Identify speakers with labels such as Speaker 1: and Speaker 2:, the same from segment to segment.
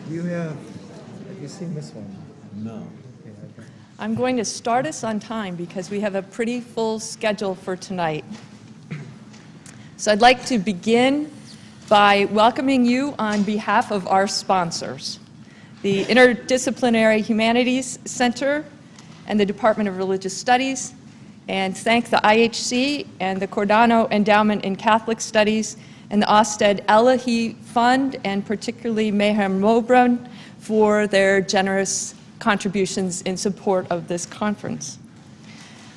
Speaker 1: Have you seen this one?
Speaker 2: No.
Speaker 1: Okay.
Speaker 3: I'm going to start us on time because we have a pretty full schedule for tonight. So I'd like to begin by welcoming you on behalf of our sponsors, the Interdisciplinary Humanities Center and the Department of Religious Studies, and thank the IHC and the Cordano Endowment in Catholic Studies and the Osted Elahi Fund, and particularly Meher Mobran, for their generous contributions in support of this conference.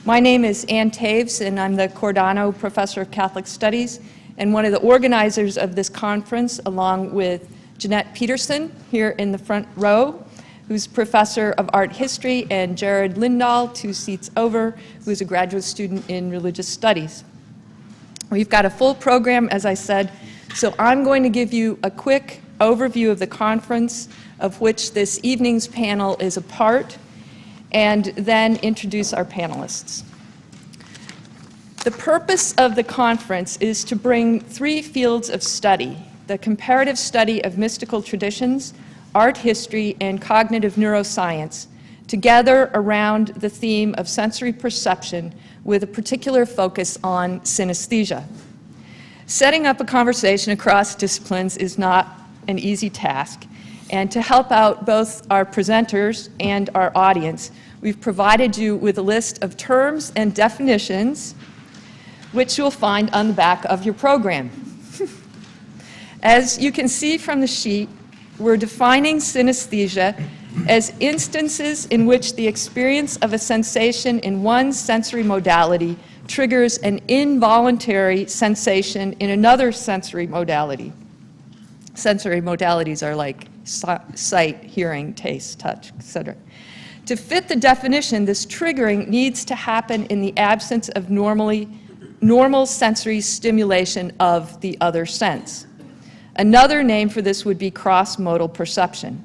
Speaker 3: My name is Ann Taves, and I'm the Cordano Professor of Catholic Studies and one of the organizers of this conference, along with Jeanette Peterson here in the front row, who's Professor of Art History, and Jared Lindahl, 2 seats over, who's a graduate student in Religious Studies. We've got a full program, as I said, so I'm going to give you a quick overview of the conference, of which this evening's panel is a part, and then introduce our panelists. The purpose of the conference is to bring 3 fields of study: the comparative study of mystical traditions, art history, and cognitive neuroscience, together around the theme of sensory perception with a particular focus on synesthesia. Setting up a conversation across disciplines is not an easy task, and to help out both our presenters and our audience, we've provided you with a list of terms and definitions which you'll find on the back of your program. As you can see from the sheet, we're defining synesthesia as instances in which the experience of a sensation in one sensory modality triggers an involuntary sensation in another sensory modality. Sensory modalities are like sight, hearing, taste, touch, etc. To fit the definition, this triggering needs to happen in the absence of normal sensory stimulation of the other sense. Another name for this would be cross-modal perception.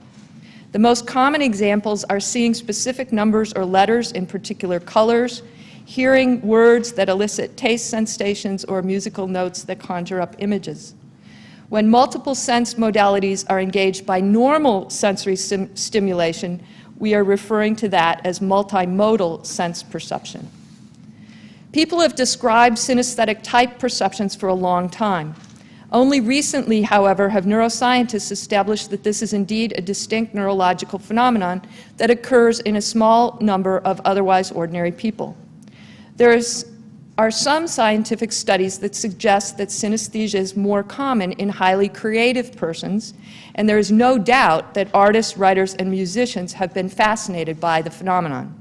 Speaker 3: The most common examples are seeing specific numbers or letters in particular colors, hearing words that elicit taste sensations, or musical notes that conjure up images. When multiple sense modalities are engaged by normal sensory stimulation, we are referring to that as multimodal sense perception. People have described synesthetic type perceptions for a long time. Only recently, however, have neuroscientists established that this is indeed a distinct neurological phenomenon that occurs in a small number of otherwise ordinary people. There are some scientific studies that suggest that synesthesia is more common in highly creative persons, and there is no doubt that artists, writers, and musicians have been fascinated by the phenomenon.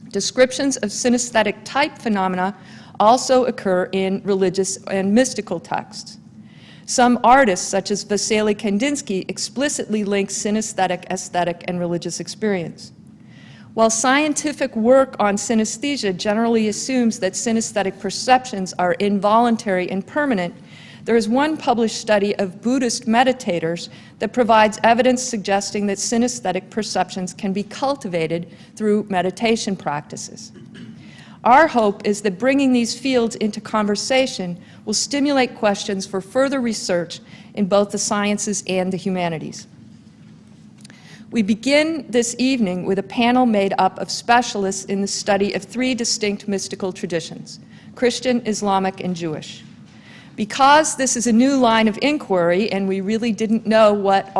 Speaker 3: Descriptions of synesthetic type phenomena also occur in religious and mystical texts. Some artists, such as Vasily Kandinsky, explicitly link synesthetic, aesthetic, and religious experience. While scientific work on synesthesia generally assumes that synesthetic perceptions are involuntary and permanent, there is one published study of Buddhist meditators that provides evidence suggesting that synesthetic perceptions can be cultivated through meditation practices. Our hope is that bringing these fields into conversation will stimulate questions for further research in both the sciences and the humanities. We begin this evening with a panel made up of specialists in the study of 3 distinct mystical traditions: Christian, Islamic, and Jewish. Because this is a new line of inquiry and we really didn't know what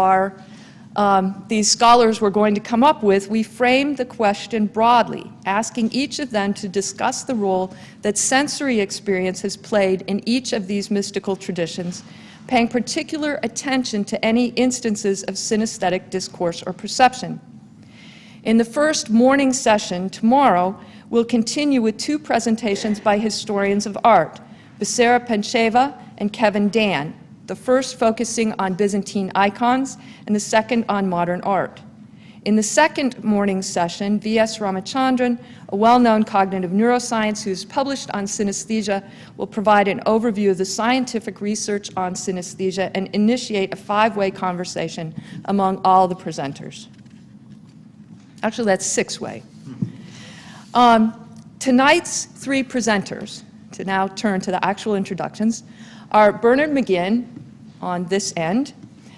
Speaker 3: these scholars were going to come up with, we framed the question broadly, asking each of them to discuss the role that sensory experience has played in each of these mystical traditions, paying particular attention to any instances of synesthetic discourse or perception. In the first morning session tomorrow, we'll continue with 2 presentations by historians of art, Becerra Pencheva and Kevin Dan, the first focusing on Byzantine icons and the second on modern art. In the second morning session, V.S. Ramachandran, a well-known cognitive neuroscientist who is published on synesthesia, will provide an overview of the scientific research on synesthesia and initiate a 5-way conversation among all the presenters. Actually, that's 6-way. Tonight's 3 presenters, to now turn to the actual introductions, are Bernard McGinn on this end,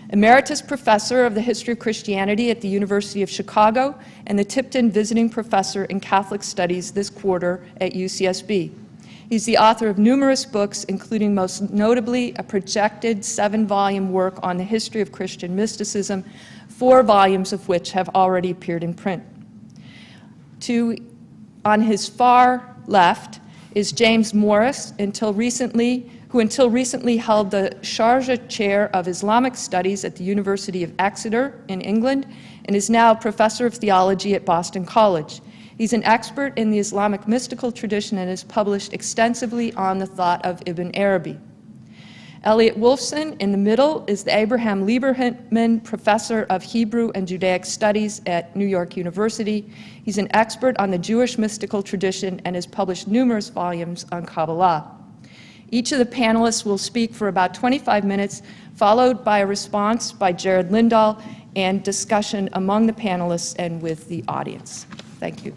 Speaker 3: Emeritus Professor of the History of Christianity at the University of Chicago, and the Tipton Visiting Professor in Catholic Studies this quarter at UCSB. He's the author of numerous books, including most notably a projected 7-volume work on the history of Christian mysticism, 4 volumes of which have already appeared in print. On his far left is James Morris, who until recently held the Sharjah Chair of Islamic Studies at the University of Exeter in England and is now Professor of Theology at Boston College. He's an expert in the Islamic mystical tradition and has published extensively on the thought of Ibn Arabi. Elliot Wolfson, in the middle, is the Abraham Lieberman Professor of Hebrew and Judaic Studies at New York University. He's an expert on the Jewish mystical tradition and has published numerous volumes on Kabbalah. Each of the panelists will speak for about 25 minutes, followed by a response by Jared Lindahl and discussion among the panelists and with the audience. Thank you.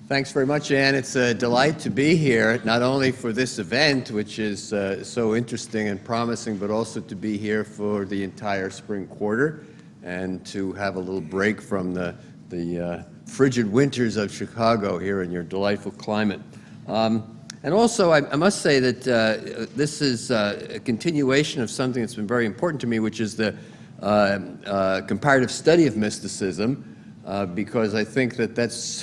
Speaker 2: Thanks very much, Ann. It's a delight to be here, not only for this event, which is so interesting and promising, but also to be here for the entire spring quarter and to have a little break from the frigid winters of Chicago here in your delightful climate. And also, I must say that this is a continuation of something that's been very important to me, which is the comparative study of mysticism, because I think that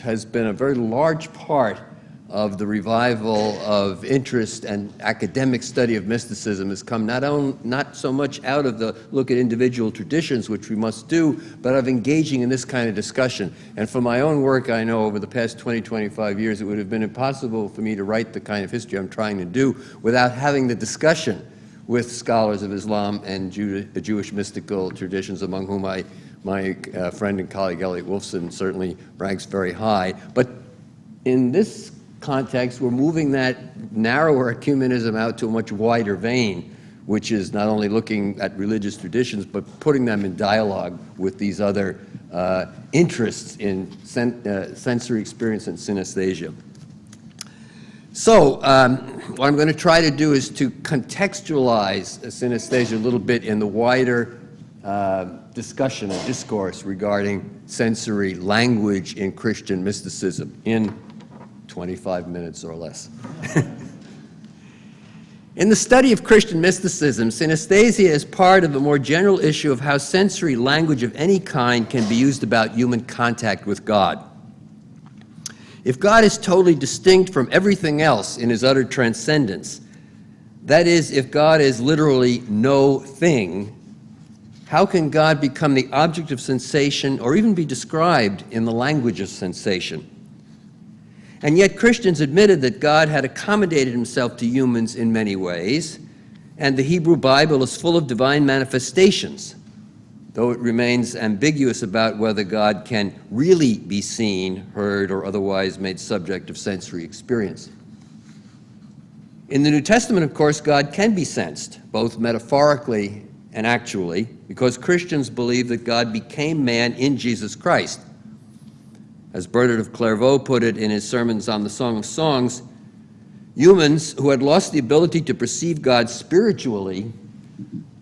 Speaker 2: has been a very large part of the revival of interest and academic study of mysticism has come not so much out of the look at individual traditions, which we must do, but of engaging in this kind of discussion. And for my own work, I know over the past 20, 25 years, it would have been impossible for me to write the kind of history I'm trying to do without having the discussion with scholars of Islam and Jewish mystical traditions, among whom my friend and colleague Elliot Wolfson certainly ranks very high. But in this context, we're moving that narrower ecumenism out to a much wider vein, which is not only looking at religious traditions, but putting them in dialogue with these other interests in sensory experience and synesthesia. So what I'm going to try to do is to contextualize synesthesia a little bit in the wider discussion and discourse regarding sensory language in Christian mysticism in 25 minutes or less. In the study of Christian mysticism, synesthesia is part of a more general issue of how sensory language of any kind can be used about human contact with God. If God is totally distinct from everything else in his utter transcendence, that is, if God is literally no thing, how can God become the object of sensation or even be described in the language of sensation? And yet Christians admitted that God had accommodated himself to humans in many ways, and the Hebrew Bible is full of divine manifestations, though it remains ambiguous about whether God can really be seen, heard, or otherwise made subject of sensory experience. In the New Testament, of course, God can be sensed, both metaphorically and actually, because Christians believe that God became man in Jesus Christ. As Bernard of Clairvaux put it in his sermons on the Song of Songs, humans who had lost the ability to perceive God spiritually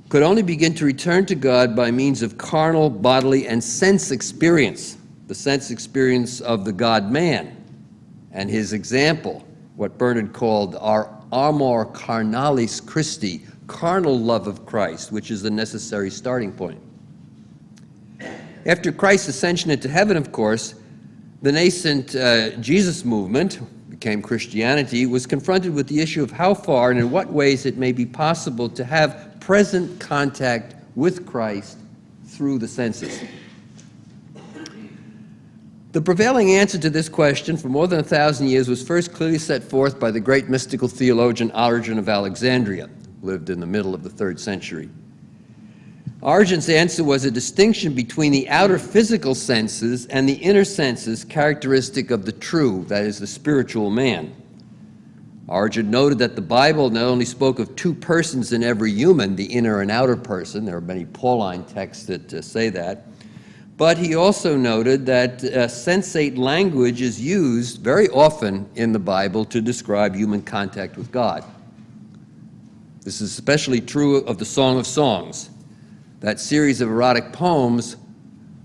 Speaker 2: could only begin to return to God by means of carnal, bodily, and sense experience, the sense experience of the God-man, and his example, what Bernard called our amor carnalis Christi, carnal love of Christ, which is the necessary starting point. After Christ's ascension into heaven, of course, the nascent Jesus movement, became Christianity, was confronted with the issue of how far and in what ways it may be possible to have present contact with Christ through the senses. The prevailing answer to this question for more than 1,000 years was first clearly set forth by the great mystical theologian Origen of Alexandria, who lived in the middle of the 3rd century. Origen's answer was a distinction between the outer physical senses and the inner senses characteristic of the true, that is, the spiritual man. Origen noted that the Bible not only spoke of 2 persons in every human, the inner and outer person, there are many Pauline texts that say that, But he also noted that sensate language is used very often in the Bible to describe human contact with God. This is especially true of the Song of Songs, that series of erotic poems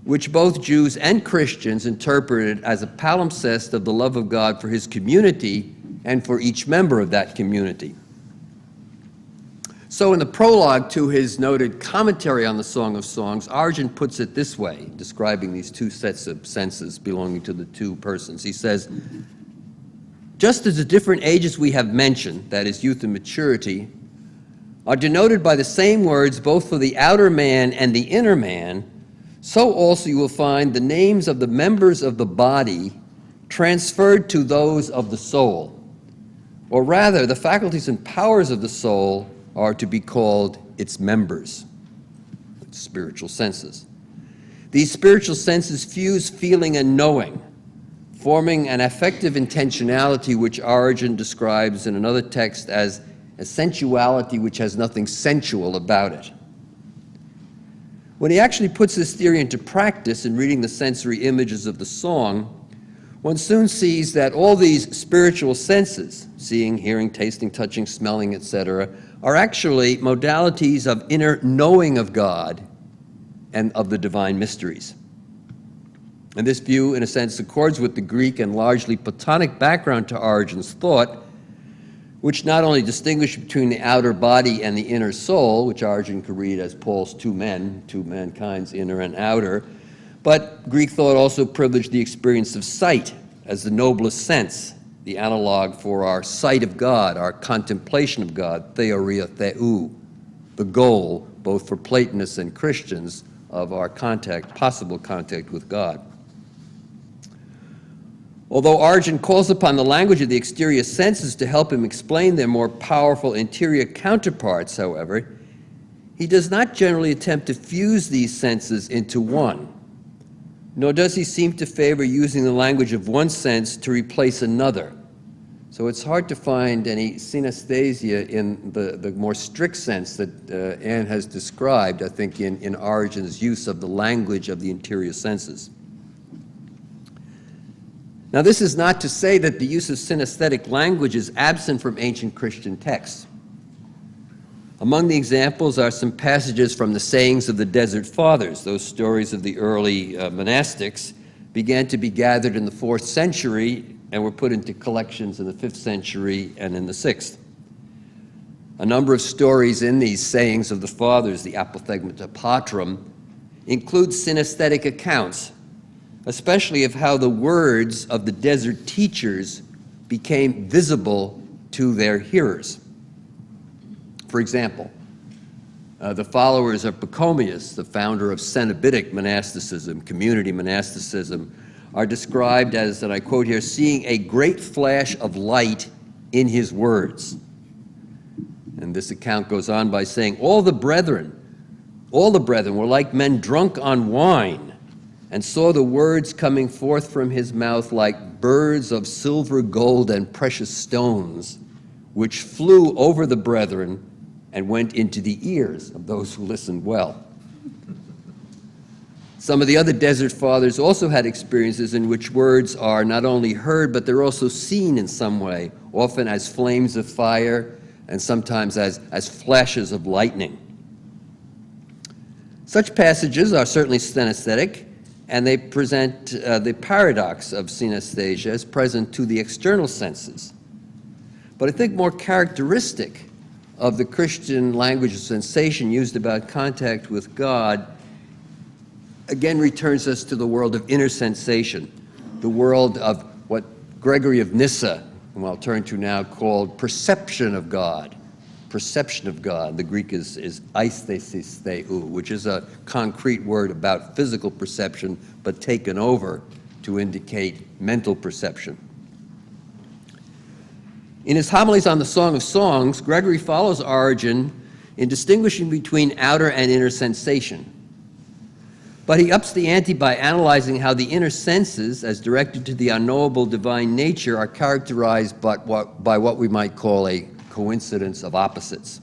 Speaker 2: which both Jews and Christians interpreted as a palimpsest of the love of God for his community and for each member of that community. So in the prologue to his noted commentary on the Song of Songs, Origen puts it this way, describing these two sets of senses belonging to the two persons. He says, just as the different ages we have mentioned, that is youth and maturity, are denoted by the same words both for the outer man and the inner man, so also you will find the names of the members of the body transferred to those of the soul. Or rather, the faculties and powers of the soul are to be called its members, its spiritual senses. These spiritual senses fuse feeling and knowing, forming an affective intentionality which Origen describes in another text as a sensuality which has nothing sensual about it. When he actually puts this theory into practice in reading the sensory images of the song, one soon sees that all these spiritual senses, seeing, hearing, tasting, touching, smelling, etc., are actually modalities of inner knowing of God and of the divine mysteries. And this view, in a sense, accords with the Greek and largely Platonic background to Origen's thought, which not only distinguished between the outer body and the inner soul, which Origen could read as Paul's two mankind's inner and outer, but Greek thought also privileged the experience of sight as the noblest sense, the analog for our sight of God, our contemplation of God, theoria theou, the goal, both for Platonists and Christians, of our possible contact with God. Although Origen calls upon the language of the exterior senses to help him explain their more powerful interior counterparts, however, he does not generally attempt to fuse these senses into one, nor does he seem to favor using the language of one sense to replace another. So it's hard to find any synesthesia in the more strict sense that Anne has described, I think, in Origen's use of the language of the interior senses. Now, this is not to say that the use of synesthetic language is absent from ancient Christian texts. Among the examples are some passages from the sayings of the Desert Fathers. Those stories of the early monastics began to be gathered in the 4th century and were put into collections in the 5th century and in the 6th. A number of stories in these sayings of the Fathers, the Apothegmata Patrum, include synesthetic accounts, especially of how the words of the desert teachers became visible to their hearers. For example, the followers of Pachomius, the founder of Cenobitic monasticism, community monasticism, are described as, and I quote here, seeing a great flash of light in his words. And this account goes on by saying, all the brethren were like men drunk on wine, and saw the words coming forth from his mouth like birds of silver, gold, and precious stones, which flew over the brethren and went into the ears of those who listened well. Some of the other Desert Fathers also had experiences in which words are not only heard, but they're also seen in some way, often as flames of fire and sometimes as flashes of lightning. Such passages are certainly synesthetic, and they present the paradox of synesthesia as present to the external senses. But I think more characteristic of the Christian language of sensation used about contact with God again returns us to the world of inner sensation, the world of what Gregory of Nyssa, whom I'll turn to now, called perception of God. Perception of God. The Greek is aisthesis theou, which is a concrete word about physical perception, but taken over to indicate mental perception. In his homilies on the Song of Songs, Gregory follows Origen in distinguishing between outer and inner sensation. But he ups the ante by analyzing how the inner senses, as directed to the unknowable divine nature, are characterized by what we might call a coincidence of opposites.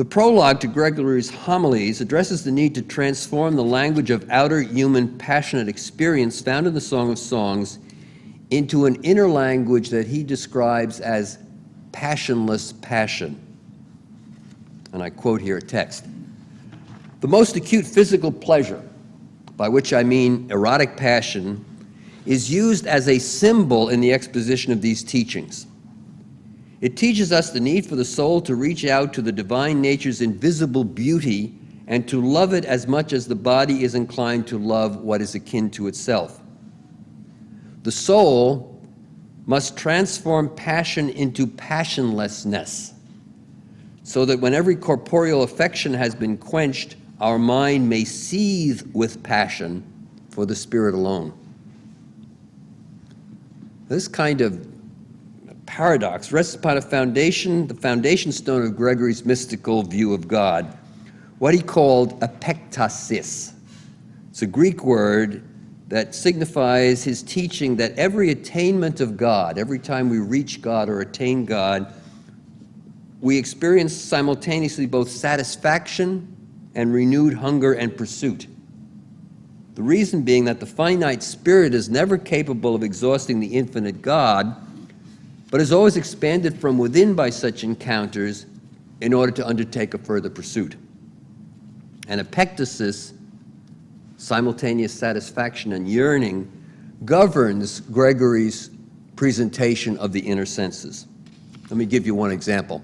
Speaker 2: The prologue to Gregory's homilies addresses the need to transform the language of outer human passionate experience found in the Song of Songs into an inner language that he describes as passionless passion. And I quote here a text. The most acute physical pleasure, by which I mean erotic passion, is used as a symbol in the exposition of these teachings. It teaches us the need for the soul to reach out to the divine nature's invisible beauty and to love it as much as the body is inclined to love what is akin to itself. The soul must transform passion into passionlessness, so that when every corporeal affection has been quenched, our mind may seethe with passion for the Spirit alone. This kind of paradox rests upon the foundation stone of Gregory's mystical view of God, what he called apektasis. It's a Greek word that signifies his teaching that every attainment of God, every time we reach God or attain God, we experience simultaneously both satisfaction and renewed hunger and pursuit. The reason being that the finite spirit is never capable of exhausting the infinite God, but is always expanded from within by such encounters in order to undertake a further pursuit. And epectasis, simultaneous satisfaction and yearning, governs Gregory's presentation of the inner senses. Let me give you one example.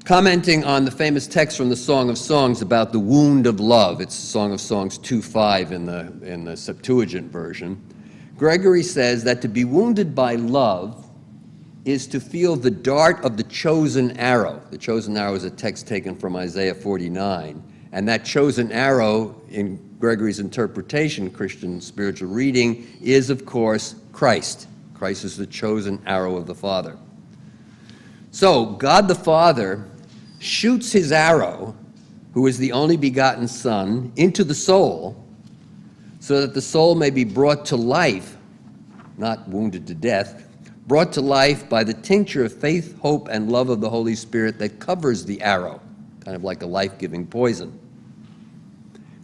Speaker 2: Commenting on the famous text from the Song of Songs about the wound of love, it's Song of Songs 2:5 in the Septuagint version, Gregory says that to be wounded by love is to feel the dart of the chosen arrow. The chosen arrow is a text taken from Isaiah 49, and that chosen arrow, in Gregory's interpretation, Christian spiritual reading, is, of course, Christ. Christ is the chosen arrow of the Father. So, God the Father shoots his arrow, who is the only begotten Son, into the soul, so that the soul may be brought to life, not wounded to death, brought to life by the tincture of faith, hope, and love of the Holy Spirit that covers the arrow, kind of like a life-giving poison.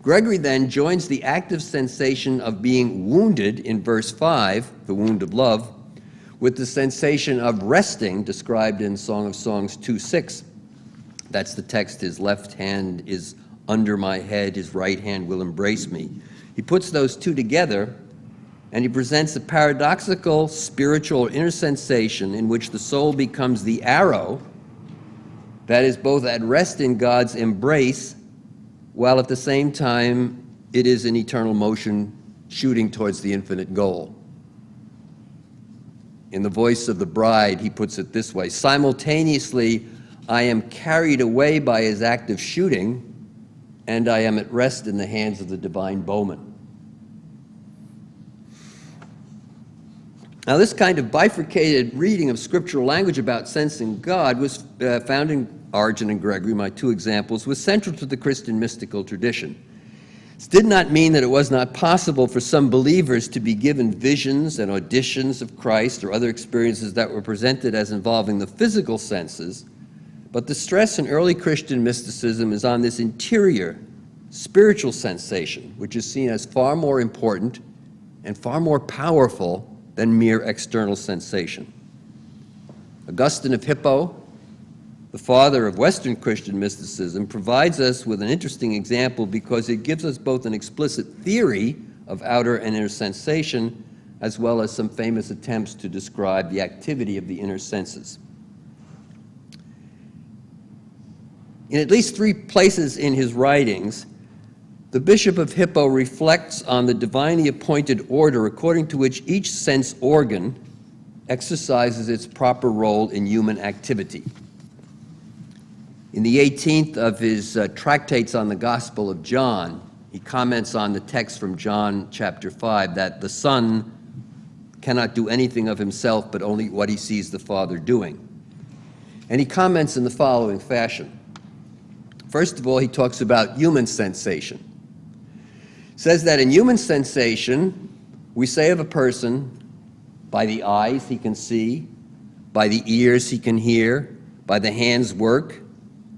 Speaker 2: Gregory then joins the active sensation of being wounded in verse 5, the wound of love, with the sensation of resting described in Song of Songs 2:6. That's the text, his left hand is under my head, his right hand will embrace me. He puts those two together, and he presents a paradoxical spiritual or inner sensation in which the soul becomes the arrow that is both at rest in God's embrace, while at the same time it is in eternal motion shooting towards the infinite goal. In the voice of the bride, he puts it this way: simultaneously, I am carried away by his active shooting, and I am at rest in the hands of the divine bowman. Now, this kind of bifurcated reading of scriptural language about sensing God was found in Origen and Gregory, my two examples, was central to the Christian mystical tradition. This did not mean that it was not possible for some believers to be given visions and auditions of Christ or other experiences that were presented as involving the physical senses, but the stress in early Christian mysticism is on this interior, spiritual sensation, which is seen as far more important and far more powerful than mere external sensation. Augustine of Hippo, the father of Western Christian mysticism, provides us with an interesting example because it gives us both an explicit theory of outer and inner sensation, as well as some famous attempts to describe the activity of the inner senses. In at least 3 places in his writings, the Bishop of Hippo reflects on the divinely appointed order according to which each sense organ exercises its proper role in human activity. In the 18th of his tractates on the Gospel of John, he comments on the text from John chapter 5 that the Son cannot do anything of himself but only what he sees the Father doing. And he comments in the following fashion. First of all, he talks about human sensation. Says that in human sensation, we say of a person, by the eyes he can see, by the ears he can hear, by the hands work,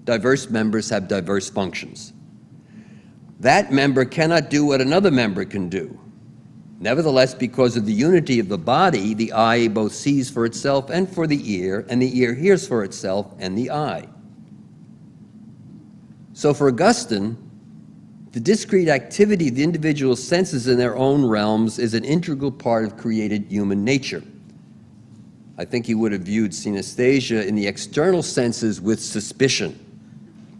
Speaker 2: diverse members have diverse functions. That member cannot do what another member can do. Nevertheless, because of the unity of the body, the eye both sees for itself and for the ear, and the ear hears for itself and the eye. So for Augustine, the discrete activity of the individual senses in their own realms is an integral part of created human nature. I think he would have viewed synesthesia in the external senses with suspicion,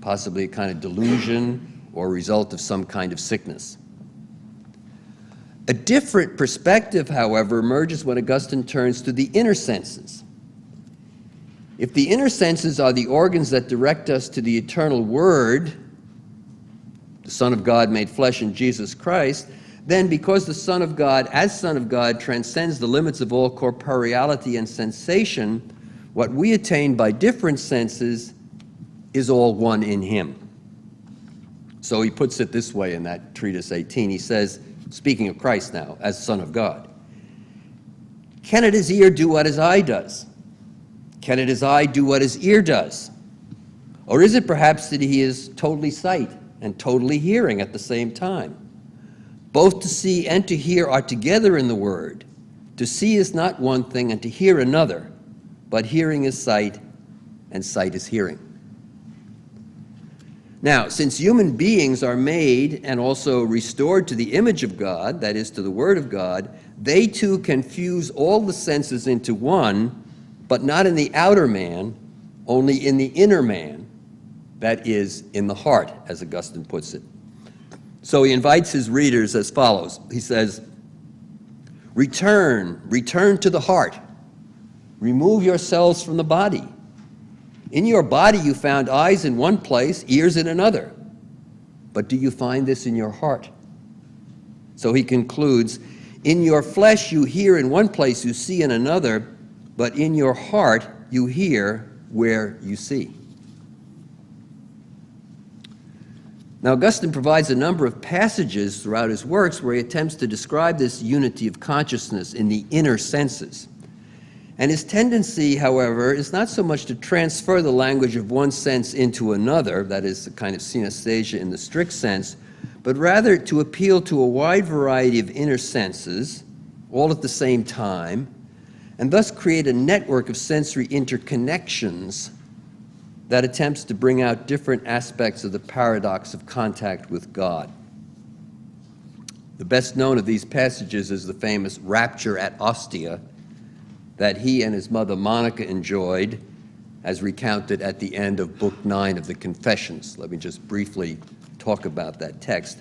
Speaker 2: possibly a kind of delusion or a result of some kind of sickness. A different perspective, however, emerges when Augustine turns to the inner senses. If the inner senses are the organs that direct us to the eternal Word, the Son of God made flesh in Jesus Christ, then because the Son of God, as Son of God, transcends the limits of all corporeality and sensation, what we attain by different senses is all one in Him. So he puts it this way in that Treatise 18. He says, speaking of Christ now, as Son of God, cannot his ear do what his eye does? Cannot his eye do what his ear does? Or is it perhaps that he is totally sight and totally hearing at the same time? Both to see and to hear are together in the word. To see is not one thing and to hear another, but hearing is sight and sight is hearing. Now, since human beings are made and also restored to the image of God, that is, to the Word of God, they too can fuse all the senses into one, but not in the outer man, only in the inner man, that is, in the heart, as Augustine puts it. So he invites his readers as follows. He says, return to the heart. Remove yourselves from the body. In your body you found eyes in one place, ears in another. But do you find this in your heart? So he concludes, in your flesh you hear in one place, you see in another, but in your heart you hear where you see. Now, Augustine provides a number of passages throughout his works where he attempts to describe this unity of consciousness in the inner senses. And his tendency, however, is not so much to transfer the language of one sense into another, that is, a kind of synesthesia in the strict sense, but rather to appeal to a wide variety of inner senses, all at the same time, and thus create a network of sensory interconnections that attempts to bring out different aspects of the paradox of contact with God. The best known of these passages is the famous rapture at Ostia that he and his mother Monica enjoyed, as recounted at the end of Book 9 of the Confessions. Let me just briefly talk about that text.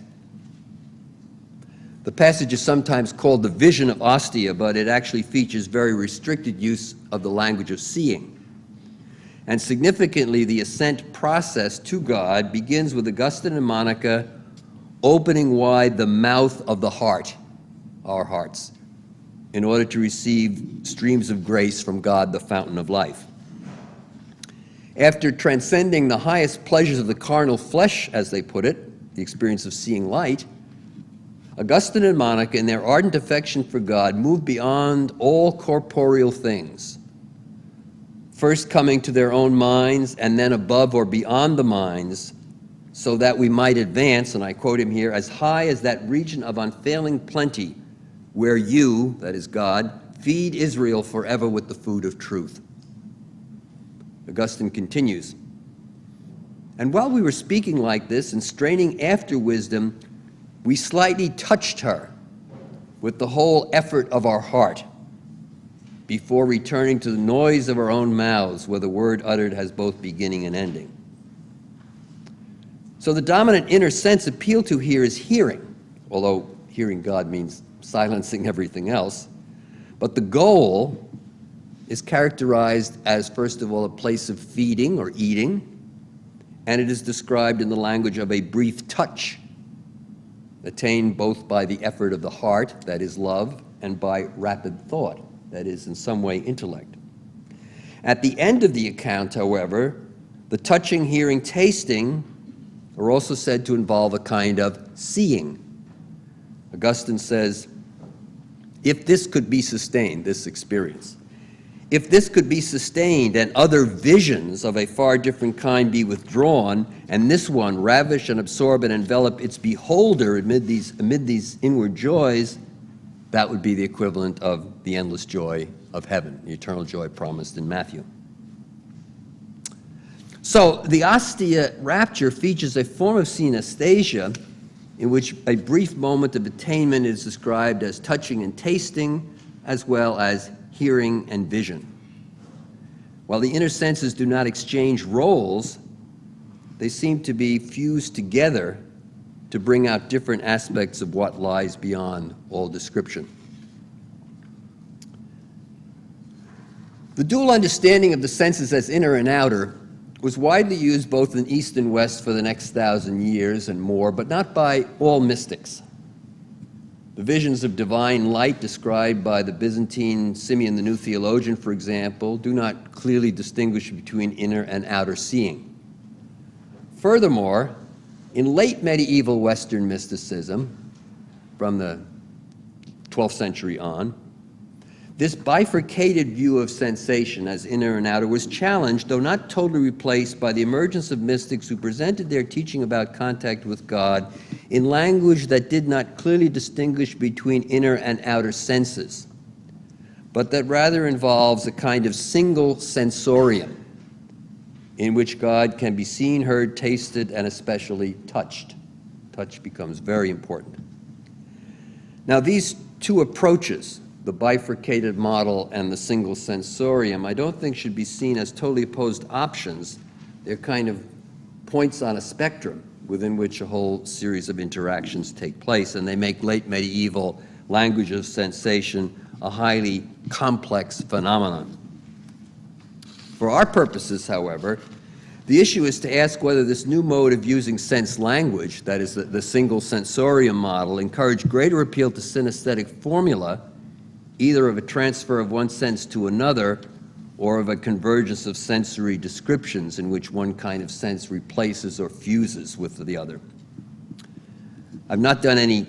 Speaker 2: The passage is sometimes called the Vision of Ostia, but it actually features very restricted use of the language of seeing. And significantly, the ascent process to God begins with Augustine and Monica opening wide the mouth of the heart, our hearts, in order to receive streams of grace from God, the fountain of life. After transcending the highest pleasures of the carnal flesh, as they put it, the experience of seeing light, Augustine and Monica, in their ardent affection for God, moved beyond all corporeal things, first coming to their own minds and then above or beyond the minds, so that we might advance, and I quote him here, as high as that region of unfailing plenty where you, that is God, feed Israel forever with the food of truth. Augustine continues, and while we were speaking like this and straining after wisdom, we slightly touched her with the whole effort of our heart before returning to the noise of our own mouths, where the word uttered has both beginning and ending. So the dominant inner sense appealed to here is hearing, although hearing God means silencing everything else. But the goal is characterized as, first of all, a place of feeding or eating, and it is described in the language of a brief touch, attained both by the effort of the heart, that is love, and by rapid thought, that is in some way intellect. At the end of the account, however, the touching, hearing, tasting are also said to involve a kind of seeing. Augustine says, if this could be sustained, this experience, If this could be sustained and other visions of a far different kind be withdrawn, and this one ravish and absorb and envelop its beholder amid these inward joys, that would be the equivalent of the endless joy of heaven, the eternal joy promised in Matthew. So the Ostia rapture features a form of synesthesia in which a brief moment of attainment is described as touching and tasting, as well as hearing and vision. While the inner senses do not exchange roles, they seem to be fused together to bring out different aspects of what lies beyond all description. The dual understanding of the senses as inner and outer was widely used both in East and West for the next 1,000 years and more, but not by all mystics. The visions of divine light described by the Byzantine Simeon the New Theologian, for example, do not clearly distinguish between inner and outer seeing. Furthermore, in late medieval Western mysticism, from the 12th century on, this bifurcated view of sensation as inner and outer was challenged, though not totally replaced, by the emergence of mystics who presented their teaching about contact with God in language that did not clearly distinguish between inner and outer senses, but that rather involves a kind of single sensorium in which God can be seen, heard, tasted, and especially touched. Touch becomes very important. Now, these two approaches, the bifurcated model and the single sensorium, I don't think should be seen as totally opposed options. They're kind of points on a spectrum within which a whole series of interactions take place, and they make late medieval language of sensation a highly complex phenomenon. For our purposes, however, the issue is to ask whether this new mode of using sense language, that is the single sensorium model, encouraged greater appeal to synesthetic formula, either of a transfer of one sense to another or of a convergence of sensory descriptions in which one kind of sense replaces or fuses with the other. I've not done any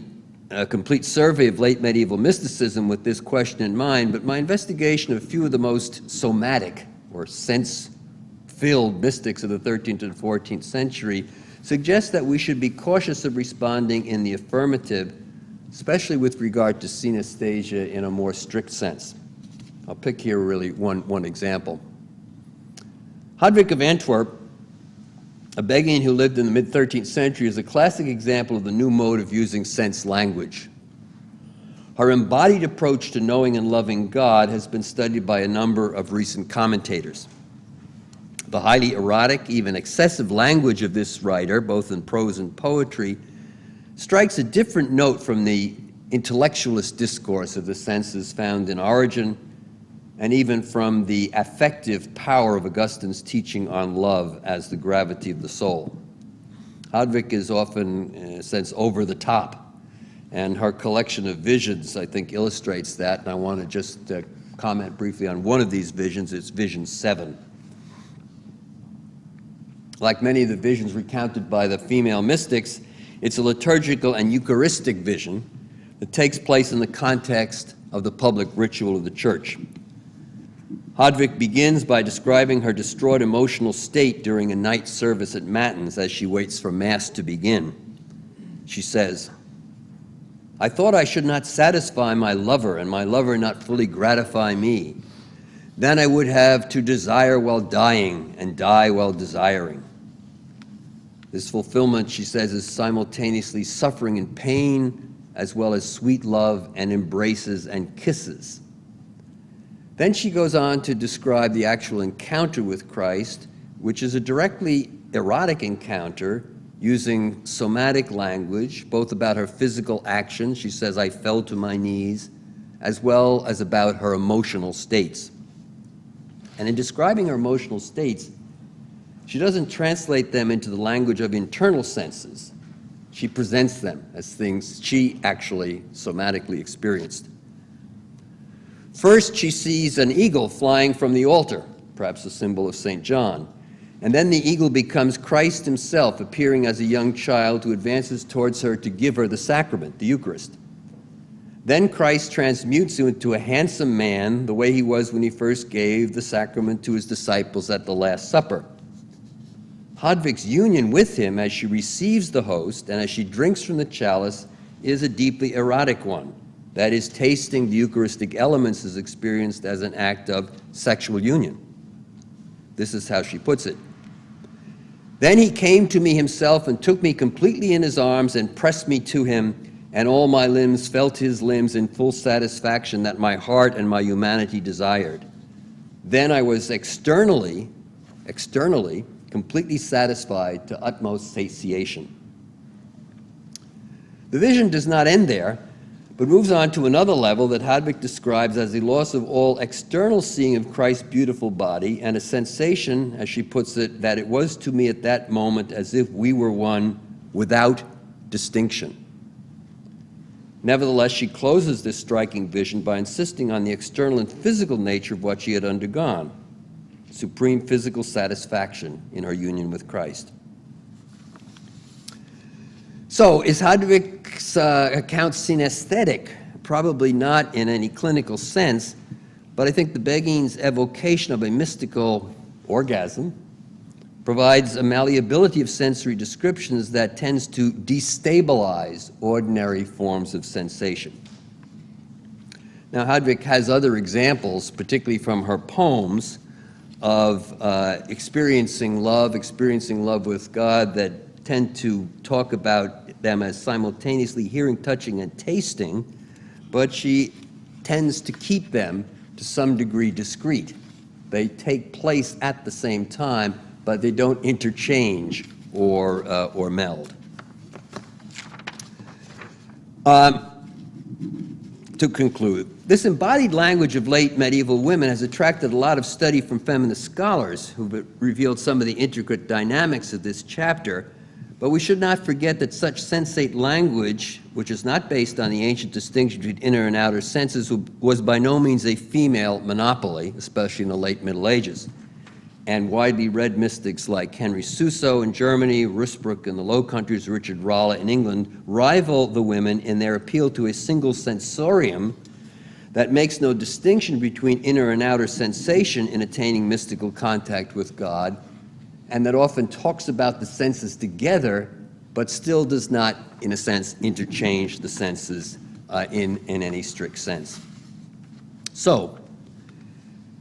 Speaker 2: complete survey of late medieval mysticism with this question in mind, but my investigation of a few of the most somatic or sense-filled mystics of the 13th and 14th century suggests that we should be cautious of responding in the affirmative, especially with regard to synesthesia in a more strict sense. I'll pick here really one example. Heydrich of Antwerp, a Beguine who lived in the mid-13th century, is a classic example of the new mode of using sense language. Her embodied approach to knowing and loving God has been studied by a number of recent commentators. The highly erotic, even excessive language of this writer, both in prose and poetry, strikes a different note from the intellectualist discourse of the senses found in Origen, and even from the affective power of Augustine's teaching on love as the gravity of the soul. Heydrich is often, in a sense, over the top, and her collection of visions, I think, illustrates that, and I want to just comment briefly on one of these visions. It's Vision 7. Like many of the visions recounted by the female mystics, it's a liturgical and Eucharistic vision that takes place in the context of the public ritual of the church. Heydrich begins by describing her distraught emotional state during a night service at Matins as she waits for Mass to begin. She says, "I thought I should not satisfy my lover, and my lover not fully gratify me. Then I would have to desire while dying, and die while desiring." This fulfillment, she says, is simultaneously suffering and pain, as well as sweet love and embraces and kisses. Then she goes on to describe the actual encounter with Christ, which is a directly erotic encounter using somatic language, both about her physical actions. She says, "I fell to my knees," as well as about her emotional states. And in describing her emotional states, she doesn't translate them into the language of internal senses. She presents them as things she actually somatically experienced. First, she sees an eagle flying from the altar, perhaps a symbol of St. John. And then the eagle becomes Christ himself, appearing as a young child who advances towards her to give her the sacrament, the Eucharist. Then Christ transmutes him into a handsome man, the way he was when he first gave the sacrament to his disciples at the Last Supper. Heydrich's union with him as she receives the host and as she drinks from the chalice is a deeply erotic one. That is, tasting the Eucharistic elements is experienced as an act of sexual union. This is how she puts it. Then he came to me himself and took me completely in his arms and pressed me to him, and all my limbs felt his limbs in full satisfaction that my heart and my humanity desired. Then I was externally, completely satisfied to utmost satiation. The vision does not end there, but moves on to another level that Heydrich describes as the loss of all external seeing of Christ's beautiful body and a sensation, as she puts it, that it was to me at that moment as if we were one without distinction. Nevertheless, she closes this striking vision by insisting on the external and physical nature of what she had undergone, supreme physical satisfaction in her union with Christ. So, is Heydrich's account synesthetic? Probably not in any clinical sense, but I think the Beguine's evocation of a mystical orgasm provides a malleability of sensory descriptions that tends to destabilize ordinary forms of sensation. Now, Heydrich has other examples, particularly from her poems, of experiencing love with God, that tend to talk about them as simultaneously hearing, touching, and tasting, but she tends to keep them to some degree discrete. They take place at the same time, but they don't interchange or meld. To conclude, this embodied language of late medieval women has attracted a lot of study from feminist scholars who've revealed some of the intricate dynamics of this chapter, but we should not forget that such sensate language, which is not based on the ancient distinction between inner and outer senses, was by no means a female monopoly, especially in the late Middle Ages. And widely read mystics like Henry Suso in Germany, Rusbrook in the Low Countries, Richard Rolla in England rival the women in their appeal to a single sensorium that makes no distinction between inner and outer sensation in attaining mystical contact with God, and that often talks about the senses together, but still does not, in a sense, interchange the senses in any strict sense. So,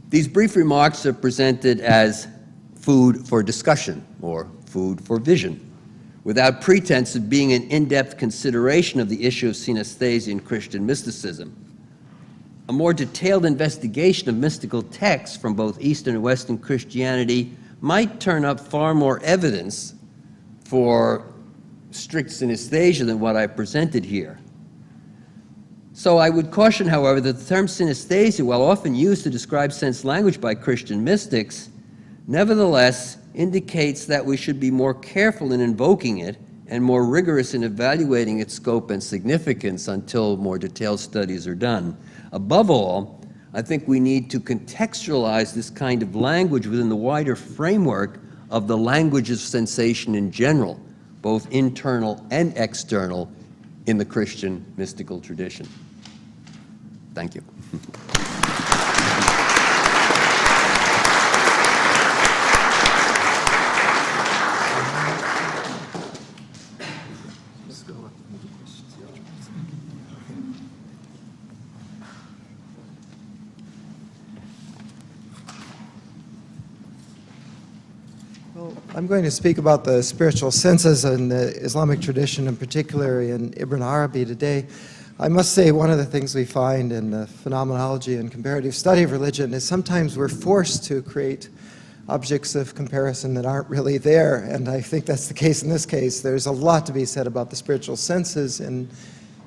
Speaker 2: these brief remarks are presented as food for discussion, or food for vision, without pretense of being an in-depth consideration of the issue of synesthesia in Christian mysticism. A more detailed investigation of mystical texts from both Eastern and Western Christianity might turn up far more evidence for strict synesthesia than what I presented here. So I would caution, however, that the term synesthesia, while often used to describe sense language by Christian mystics, nevertheless indicates that we should be more careful in invoking it and more rigorous in evaluating its scope and significance until more detailed studies are done. Above all, I think we need to contextualize this kind of language within the wider framework of the language of sensation in general, both internal and external, in the Christian mystical tradition. Thank you.
Speaker 1: I'm going to speak about the spiritual senses in the Islamic tradition, in particular in Ibn Arabi today. I must say one of the things we find in the phenomenology and comparative study of religion is sometimes we're forced to create objects of comparison that aren't really there, and I think that's the case in this case. There's a lot to be said about the spiritual senses in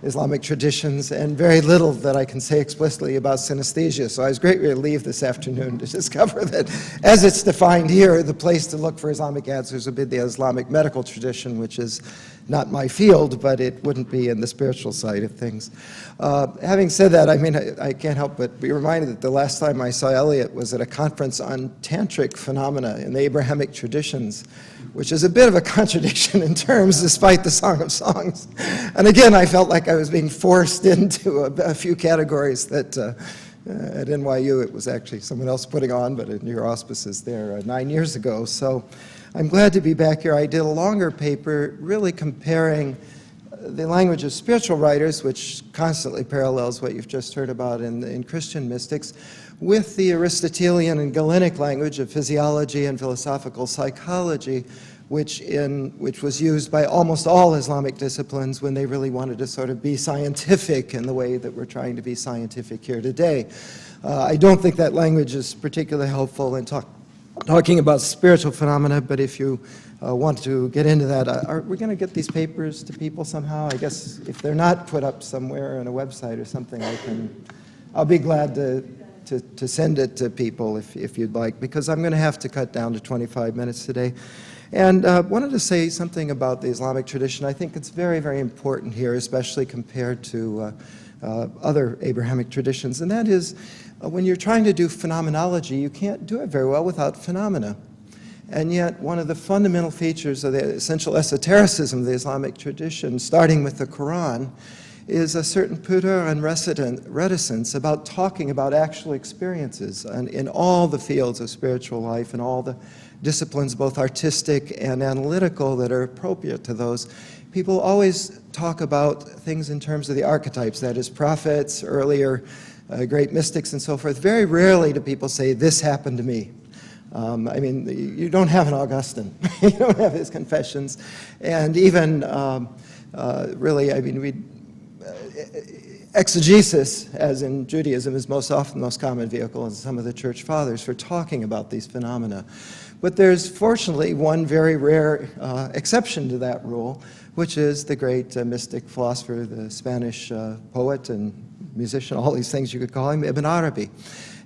Speaker 1: Islamic traditions, and very little that I can say explicitly about synesthesia. So I was greatly relieved this afternoon to discover that, as it's defined here, the place to look for Islamic answers would be the Islamic medical tradition, which is not my field, but it wouldn't be in the spiritual side of things. Having said that, I mean, I can't help but be reminded that the last time I saw Eliot was at a conference on tantric phenomena in the Abrahamic traditions, which is a bit of a contradiction in terms, despite the Song of Songs. And again, I felt like I was being forced into a few categories that at NYU it was actually someone else putting on, but in your auspices there 9 years ago. So I'm glad to be back here. I did a longer paper really comparing the language of spiritual writers, which constantly parallels what you've just heard about in Christian mystics, with the Aristotelian and Galenic language of physiology and philosophical psychology, which was used by almost all Islamic disciplines when they really wanted to sort of be scientific in the way that we're trying to be scientific here today. I don't think that language is particularly helpful in talking about spiritual phenomena, but if you want to get into that, are we going to get these papers to people somehow? I guess if they're not put up somewhere on a website or something, I'll be glad to send it to people if you'd like, because I'm going to have to cut down to 25 minutes today. And wanted to say something about the Islamic tradition. I think it's very, very important here, especially compared to other Abrahamic traditions, and that is when you're trying to do phenomenology, you can't do it very well without phenomena. And yet, one of the fundamental features of the essential esotericism of the Islamic tradition, starting with the Quran, is a certain pudor and reticence about talking about actual experiences and in all the fields of spiritual life and all the disciplines, both artistic and analytical, that are appropriate to those. People always talk about things in terms of the archetypes, that is, prophets, earlier great mystics, and so forth. Very rarely do people say, this happened to me. I mean, you don't have an Augustine. You don't have his Confessions. And even, really, I mean, exegesis, as in Judaism, is most often the most common vehicle in some of the church fathers for talking about these phenomena. But there's fortunately one very rare exception to that rule, which is the great mystic philosopher, the Spanish poet and musician, all these things you could call him, Ibn Arabi.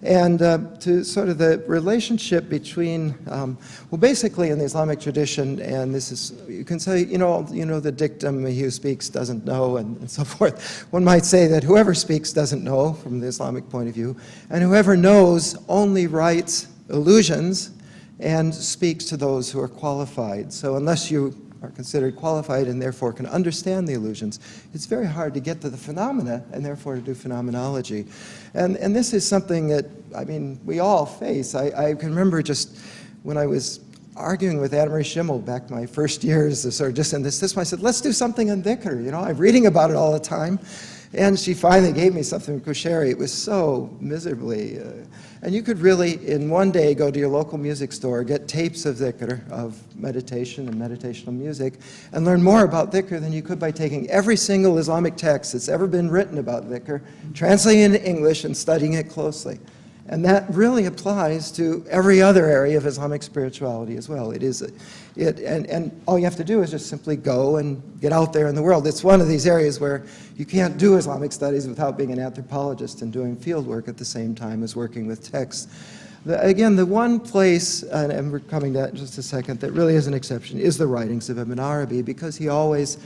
Speaker 1: And to sort of the relationship between, well, basically in the Islamic tradition, and this is, you can say, you know the dictum, he who speaks doesn't know, and so forth. One might say that whoever speaks doesn't know from the Islamic point of view, and whoever knows only writes illusions and speaks to those who are qualified. So unless you are considered qualified and therefore can understand the illusions, it's very hard to get to the phenomena and therefore to do phenomenology. And this is something that, I mean, we all face. I can remember just when I was arguing with Anna Marie Schimmel back my first years, sort of just in this one, I said, let's do something on dhikr. You know, I'm reading about it all the time. And she finally gave me something from Kushari. It was so miserably, and you could really, in one day, go to your local music store, get tapes of dhikr, of meditation and meditational music, and learn more about dhikr than you could by taking every single Islamic text that's ever been written about dhikr, translating it into English, and studying it closely. And that really applies to every other area of Islamic spirituality as well. And all you have to do is just simply go and get out there in the world. It's one of these areas where you can't do Islamic studies without being an anthropologist and doing field work at the same time as working with texts. Again, the one place, and we're coming to that in just a second, that really is an exception is the writings of Ibn Arabi, because he always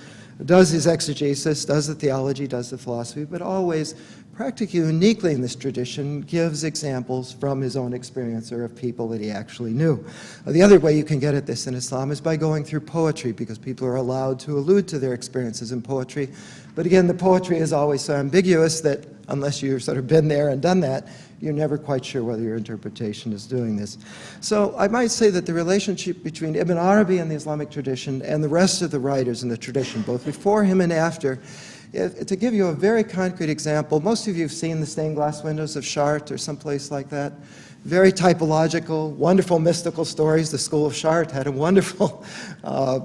Speaker 1: does his exegesis, does the theology, does the philosophy, but always, practically uniquely in this tradition, gives examples from his own experience or of people that he actually knew. The other way you can get at this in Islam is by going through poetry, because people are allowed to allude to their experiences in poetry. But again, the poetry is always so ambiguous that unless you've sort of been there and done that, you're never quite sure whether your interpretation is doing this. So I might say that the relationship between Ibn Arabi and the Islamic tradition and the rest of the writers in the tradition, both before him and after, to give you a very concrete example, most of you have seen the stained glass windows of Chartres or someplace like that. Very typological, wonderful mystical stories. The School of Chartres had a wonderful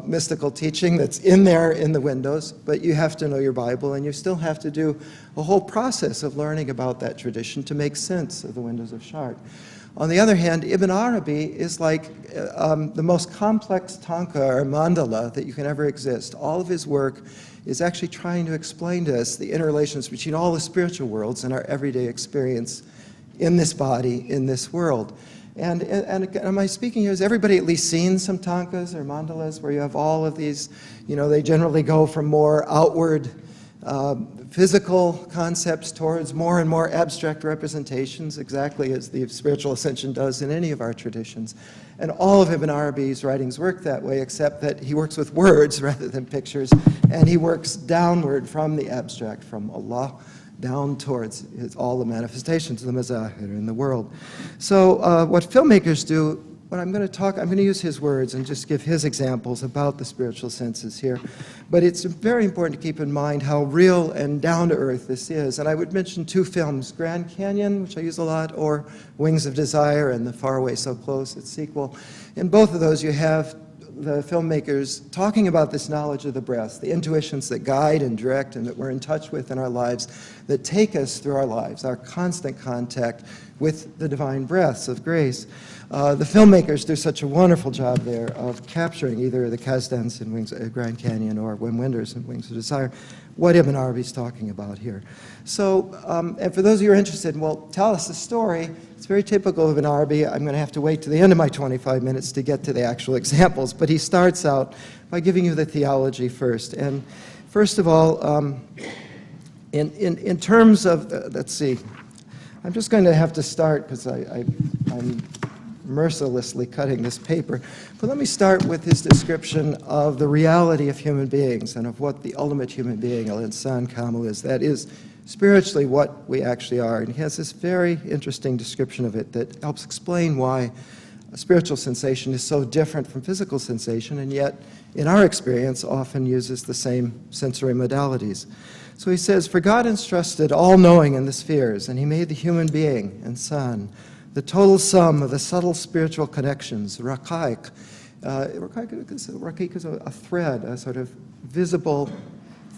Speaker 1: mystical teaching that's in there in the windows, but you have to know your Bible, and you still have to do a whole process of learning about that tradition to make sense of the windows of Chartres. On the other hand, Ibn Arabi is like the most complex tanka or mandala that you can ever exist. All of his work is actually trying to explain to us the interrelations between all the spiritual worlds and our everyday experience in this body, in this world. And am I speaking here? Has everybody at least seen some tankas or mandalas where you have all of these, they generally go from more outward physical concepts towards more and more abstract representations, exactly as the spiritual ascension does in any of our traditions. And all of Ibn Arabi's writings work that way, except that he works with words rather than pictures, and he works downward from the abstract, from Allah, down towards all the manifestations of the mazahir in the world. So what filmmakers do, I'm going to use his words and just give his examples about the spiritual senses here. But it's very important to keep in mind how real and down-to-earth this is. And I would mention two films, Grand Canyon, which I use a lot, or Wings of Desire and The Far Away So Close, its sequel. In both of those, you have the filmmakers talking about this knowledge of the breath, the intuitions that guide and direct and that we're in touch with in our lives, that take us through our lives, our constant contact with the divine breaths of grace. The filmmakers do such a wonderful job there of capturing either the Kazdans in Grand Canyon or Wim Wenders in Wings of Desire, what Ibn Arabi's talking about here. So, and for those of you who are interested, well, tell us the story. It's very typical of Ibn Arabi. I'm going to have to wait to the end of my 25 minutes to get to the actual examples, but he starts out by giving you the theology first. And first of all, in terms of, let's see, I'm just going to have to start because I'm mercilessly cutting this paper. But let me start with his description of the reality of human beings and of what the ultimate human being, al-insan kamil, is. That is spiritually what we actually are. And he has this very interesting description of it that helps explain why a spiritual sensation is so different from physical sensation, and yet, in our experience, often uses the same sensory modalities. So he says, "For God entrusted all-knowing in the spheres, and he made the human being, insan, the total sum of the subtle spiritual connections, raqaiq." Raqaiq is a thread, a sort of visible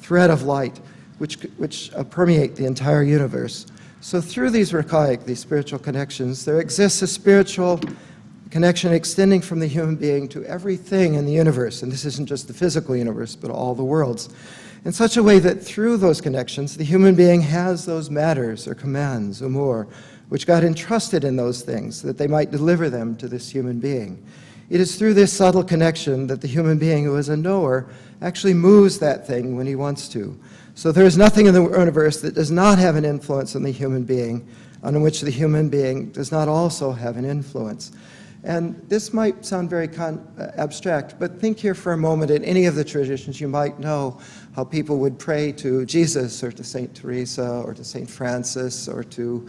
Speaker 1: thread of light, which permeate the entire universe. So through these raqaiq, these spiritual connections, there exists a spiritual connection extending from the human being to everything in the universe. And this isn't just the physical universe, but all the worlds. In such a way that through those connections, the human being has those matters or commands, umur, which God entrusted in those things, that they might deliver them to this human being. It is through this subtle connection that the human being who is a knower actually moves that thing when he wants to. So there is nothing in the universe that does not have an influence on the human being, on which the human being does not also have an influence. And this might sound very abstract, but think here for a moment in any of the traditions you might know how people would pray to Jesus or to St. Teresa or to St. Francis or to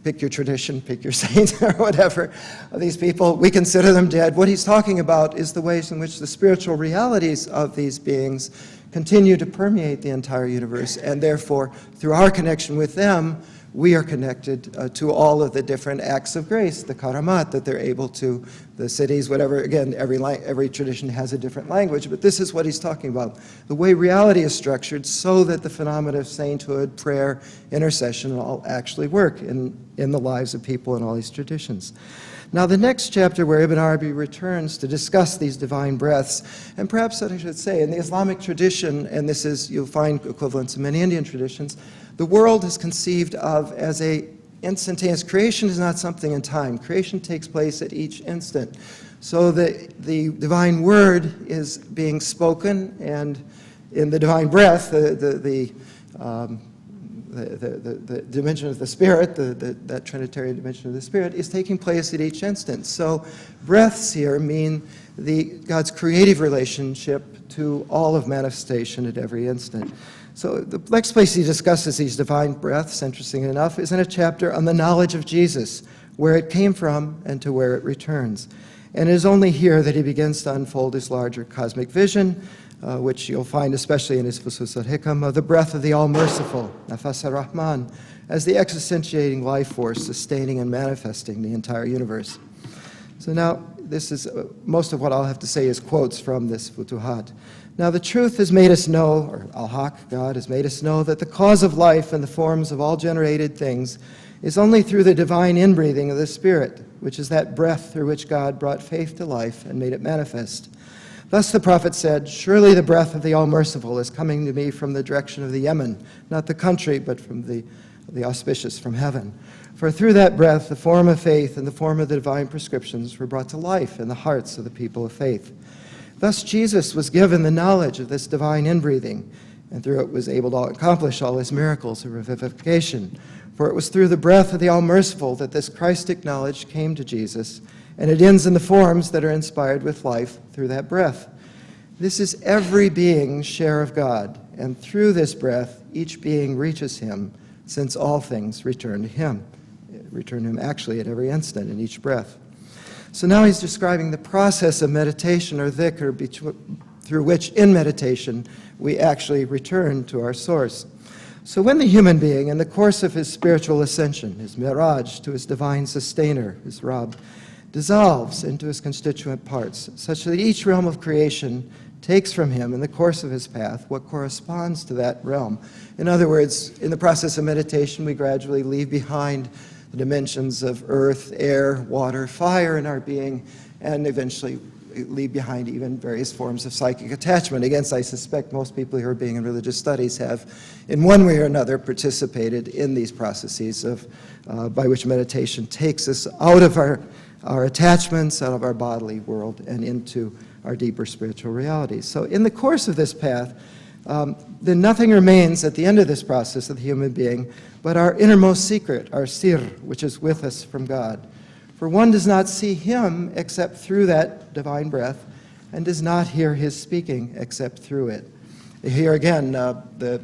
Speaker 1: pick your tradition, pick your saint or whatever. These people, we consider them dead. What he's talking about is the ways in which the spiritual realities of these beings continue to permeate the entire universe, and therefore, through our connection with them, we are connected to all of the different acts of grace, the karamat that they're able to, the cities, whatever. Again, every tradition has a different language, but this is what he's talking about. The way reality is structured so that the phenomena of sainthood, prayer, intercession all actually work in the lives of people in all these traditions. Now, the next chapter where Ibn Arabi returns to discuss these divine breaths, and perhaps that I should say, in the Islamic tradition, and this is, you'll find equivalents in many Indian traditions, the world is conceived of as a instantaneous. Creation is not something in time. Creation takes place at each instant. So the divine word is being spoken, and in the divine breath, the dimension of the spirit, that Trinitarian dimension of the spirit, is taking place at each instant. So breaths here mean God's creative relationship to all of manifestation at every instant. So the next place he discusses these divine breaths, interesting enough, is in a chapter on the knowledge of Jesus, where it came from and to where it returns. And it is only here that he begins to unfold his larger cosmic vision, which you'll find especially in his Fusus al-Hikam, of the breath of the All-Merciful, Nafas ar-Rahman, as the existentiating life force sustaining and manifesting the entire universe. So now, this is, most of what I'll have to say is quotes from this Futuhat. Now the truth has made us know, or Al-Haq, God, has made us know that the cause of life and the forms of all generated things is only through the divine inbreathing of the Spirit, which is that breath through which God brought faith to life and made it manifest. Thus the prophet said, "Surely the breath of the All-Merciful is coming to me from the direction of the Yemen, not the country, but from the the auspicious from heaven. For through that breath, the form of faith and the form of the divine prescriptions were brought to life in the hearts of the people of faith. Thus Jesus was given the knowledge of this divine inbreathing, and through it was able to accomplish all his miracles of revivification. For it was through the breath of the All-Merciful that this Christic knowledge came to Jesus, and it ends in the forms that are inspired with life through that breath. This is every being's share of God, and through this breath, each being reaches him, since all things return to him. Return to him actually at every instant in each breath. So now he's describing the process of meditation, or dhikr, through which in meditation we actually return to our source. So when the human being, in the course of his spiritual ascension, his miraj to his divine sustainer, his Rab, dissolves into his constituent parts, such that each realm of creation takes from him in the course of his path what corresponds to that realm. In other words, in the process of meditation, we gradually leave behind the dimensions of earth, air, water, fire in our being, and eventually leave behind even various forms of psychic attachment. Again, I suspect most people who are being in religious studies have, in one way or another, participated in these processes of by which meditation takes us out of our attachments, out of our bodily world, and into our deeper spiritual realities. So in the course of this path, then nothing remains at the end of this process of the human being but our innermost secret, our sir, which is with us from God. For one does not see him except through that divine breath, and does not hear his speaking except through it. Here again, the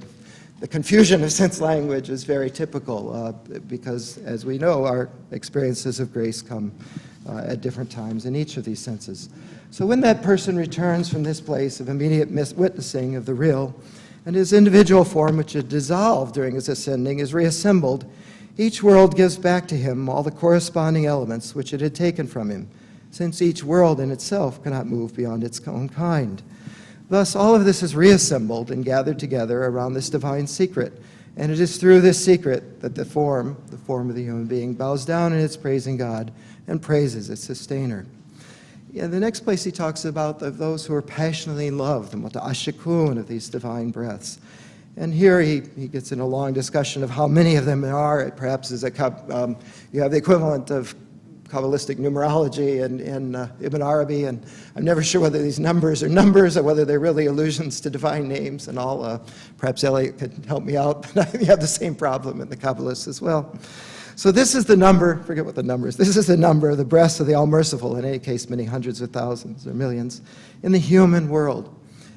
Speaker 1: confusion of sense language is very typical because, as we know, our experiences of grace come at different times in each of these senses. So when that person returns from this place of immediate witnessing of the real, and his individual form, which had dissolved during his ascending, is reassembled, each world gives back to him all the corresponding elements which it had taken from him, since each world in itself cannot move beyond its own kind. Thus, all of this is reassembled and gathered together around this divine secret, and it is through this secret that the form of the human being, bows down in its praising God and praises its sustainer. In the next place he talks about those who are passionately in love, the muta'ashikun of these divine breaths. And here he gets in a long discussion of how many of them there are. Perhaps as you have the equivalent of Kabbalistic numerology in Ibn Arabi, and I'm never sure whether these numbers are numbers or whether they're really allusions to divine names and all. Perhaps Elliot could help me out, but I have the same problem in the Kabbalists as well. So this is the number, forget what the number is, this is the number of the breaths of the All-Merciful, in any case many hundreds of thousands or millions, in the human world.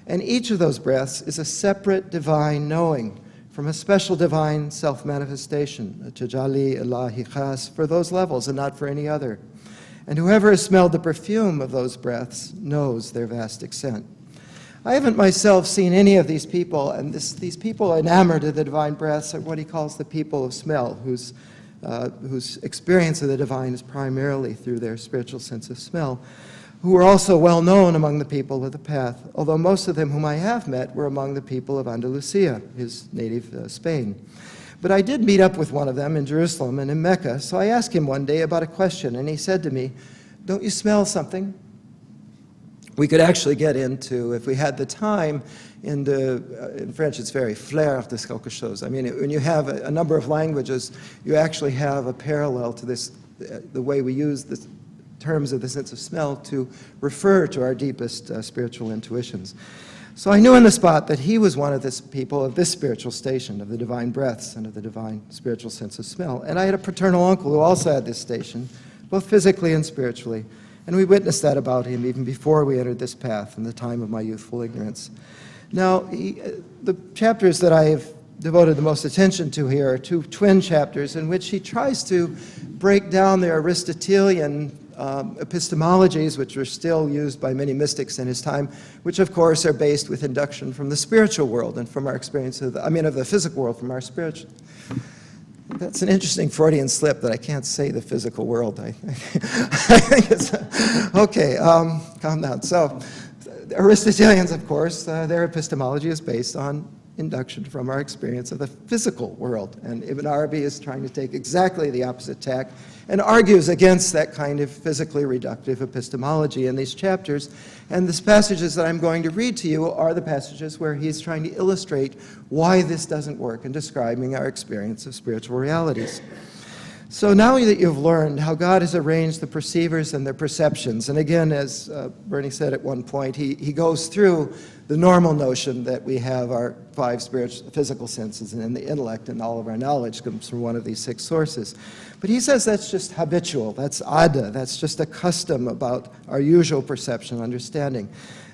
Speaker 1: And each of those breaths is a separate divine knowing from a special divine self-manifestation, a tajalli ilahi khas, for those levels and not for any other. And whoever has smelled the perfume of those breaths knows their vast extent. I haven't myself seen any of these people, and these people enamored of the divine breaths are what he calls the people of smell, whose experience of the divine is primarily through their spiritual sense of smell, who are also well known among the people of the path, although most of them whom I have met were among the people of Andalusia, his native Spain. But I did meet up with one of them in Jerusalem and in Mecca, so I asked him one day about a question, and he said to me, "Don't you smell something?" We could actually get into, if we had the time, in French it's very flair de quelque chose. I mean, when you have a number of languages, you actually have a parallel to this, the way we use the terms of the sense of smell to refer to our deepest spiritual intuitions. So I knew on the spot that he was one of this people of this spiritual station, of the divine breaths and of the divine spiritual sense of smell. And I had a paternal uncle who also had this station, both physically and spiritually. And we witnessed that about him even before we entered this path in the time of my youthful ignorance. Now, the chapters that I have devoted the most attention to here are two twin chapters in which he tries to break down the Aristotelian epistemologies, which are still used by many mystics in his time, which of course are based with induction from the spiritual world and from our experience of the physical world, from our spiritual. That's an interesting Freudian slip that I can't say the physical world. I think it's, okay, calm down. So, the Aristotelians, of course, their epistemology is based on induction from our experience of the physical world. And Ibn Arabi is trying to take exactly the opposite tack and argues against that kind of physically reductive epistemology in these chapters. And the passages that I'm going to read to you are the passages where he's trying to illustrate why this doesn't work in describing our experience of spiritual realities. So now that you've learned how God has arranged the perceivers and their perceptions, and again, as Bernie said at one point, he goes through the normal notion that we have our five physical senses, and the intellect and all of our knowledge comes from one of these six sources. But he says that's just habitual, that's ada, that's just a custom about our usual perception and understanding.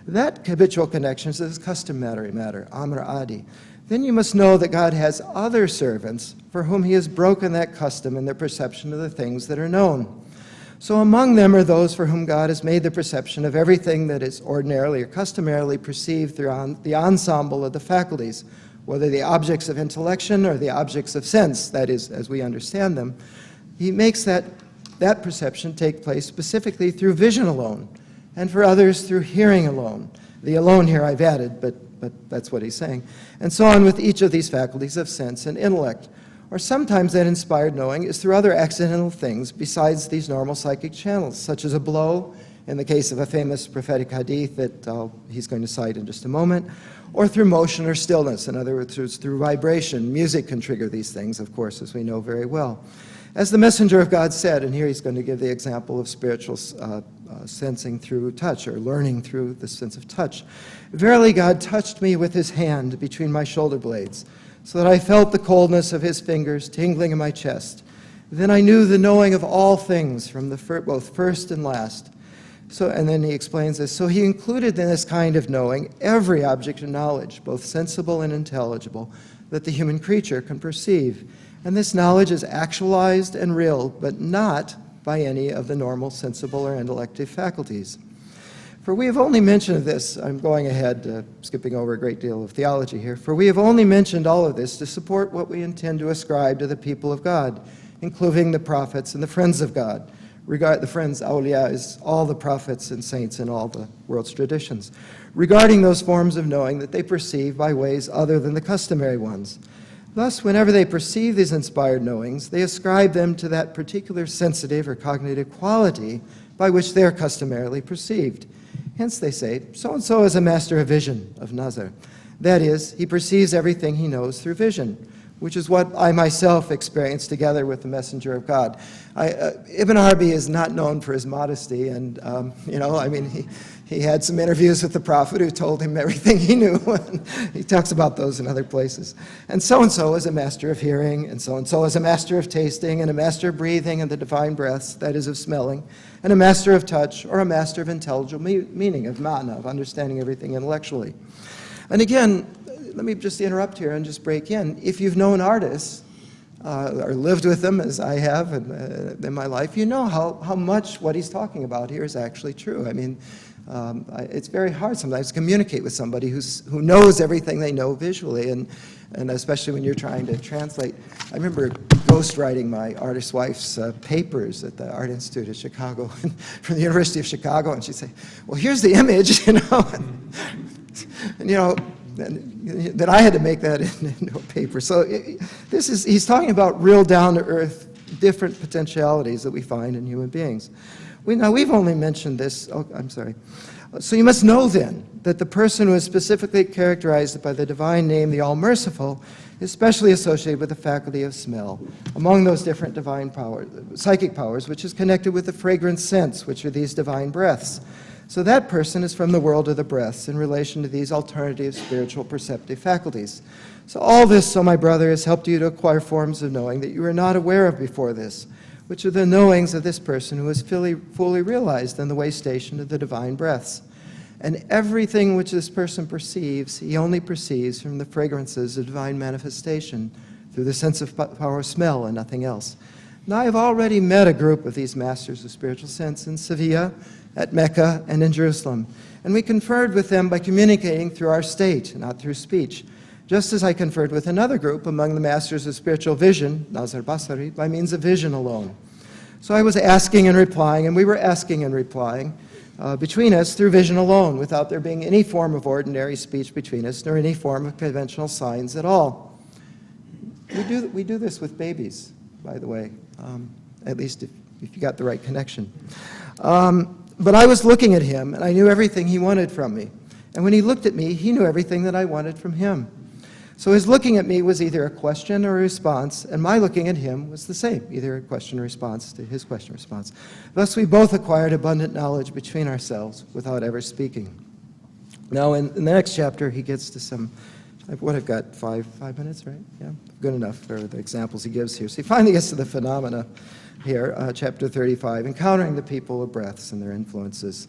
Speaker 1: That habitual connection is customary matter, amr adi. Then you must know that God has other servants for whom he has broken that custom in their perception of the things that are known. So among them are those for whom God has made the perception of everything that is ordinarily or customarily perceived through the ensemble of the faculties, whether the objects of intellection or the objects of sense, that is, as we understand them. He makes that perception take place specifically through vision alone, and for others through hearing alone. The alone here I've added, but that's what he's saying. And so on with each of these faculties of sense and intellect. Or sometimes that inspired knowing is through other accidental things besides these normal psychic channels, such as a blow, in the case of a famous prophetic hadith that he's going to cite in just a moment, or through motion or stillness. In other words, through vibration. Music can trigger these things, of course, as we know very well. As the messenger of God said, and here he's going to give the example of spiritual sensing through touch, or learning through the sense of touch. Verily God touched me with his hand between my shoulder blades, so that I felt the coldness of his fingers tingling in my chest. Then I knew the knowing of all things from both first and last. And then he explains this. So he included in this kind of knowing every object of knowledge, both sensible and intelligible, that the human creature can perceive. And this knowledge is actualized and real, but not by any of the normal sensible or intellective faculties. For we have only mentioned this, I'm going ahead, skipping over a great deal of theology here, for we have only mentioned all of this to support what we intend to ascribe to the people of God, including the prophets and the friends of God. The friends, awliya, is all the prophets and saints in all the world's traditions, regarding those forms of knowing that they perceive by ways other than the customary ones. Thus, whenever they perceive these inspired knowings, they ascribe them to that particular sensitive or cognitive quality by which they are customarily perceived. Hence they say, so-and-so is a master of vision, of nazar. That is, he perceives everything he knows through vision, which is what I myself experienced together with the messenger of God. Ibn Arabi is not known for his modesty, and, he had some interviews with the prophet who told him everything he knew. He talks about those in other places. And so is a master of hearing, and so is a master of tasting, and a master of breathing and the divine breaths, that is of smelling, and a master of touch, or a master of intelligible meaning, of ma'na, of understanding everything intellectually. And again, let me just interrupt here and just break in. If you've known artists, or lived with them, as I have in my life, you know how much what he's talking about here is actually true. I mean, it's very hard sometimes to communicate with somebody who knows everything they know visually, and especially when you're trying to translate. I remember ghostwriting my artist wife's papers at the Art Institute of Chicago, from the University of Chicago, and she'd say, well, here's the image, and then I had to make that into a paper. So he's talking about real down-to-earth, different potentialities that we find in human beings. We've only mentioned this, So you must know then that the person who is specifically characterized by the divine name, the All-Merciful, is specially associated with the faculty of smell, among those different divine powers, psychic powers, which is connected with the fragrance sense, which are these divine breaths. So that person is from the world of the breaths in relation to these alternative spiritual perceptive faculties. So all this, my brother, has helped you to acquire forms of knowing that you were not aware of before this, which are the knowings of this person who is fully realized in the way station of the divine breaths. And everything which this person perceives, he only perceives from the fragrances of divine manifestation through the sense of power of smell and nothing else. Now I have already met a group of these masters of spiritual sense in Sevilla, at Mecca, and in Jerusalem, and we conferred with them by communicating through our state, not through speech, just as I conferred with another group among the masters of spiritual vision, Nazar Basari, by means of vision alone. So I was asking and replying, and we were asking and replying, between us through vision alone, without there being any form of ordinary speech between us, nor any form of conventional signs at all. We do this with babies, by the way, at least if you got the right connection. But I was looking at him, and I knew everything he wanted from me. And when he looked at me, he knew everything that I wanted from him. So his looking at me was either a question or a response, and my looking at him was the same, either a question or response to his question or response. Thus, we both acquired abundant knowledge between ourselves without ever speaking. Now, in the next chapter, he gets to some, what I've got, five minutes, right? Yeah, good enough for the examples he gives here. So he finally gets to the phenomena here, chapter 35, encountering the people of breaths and their influences.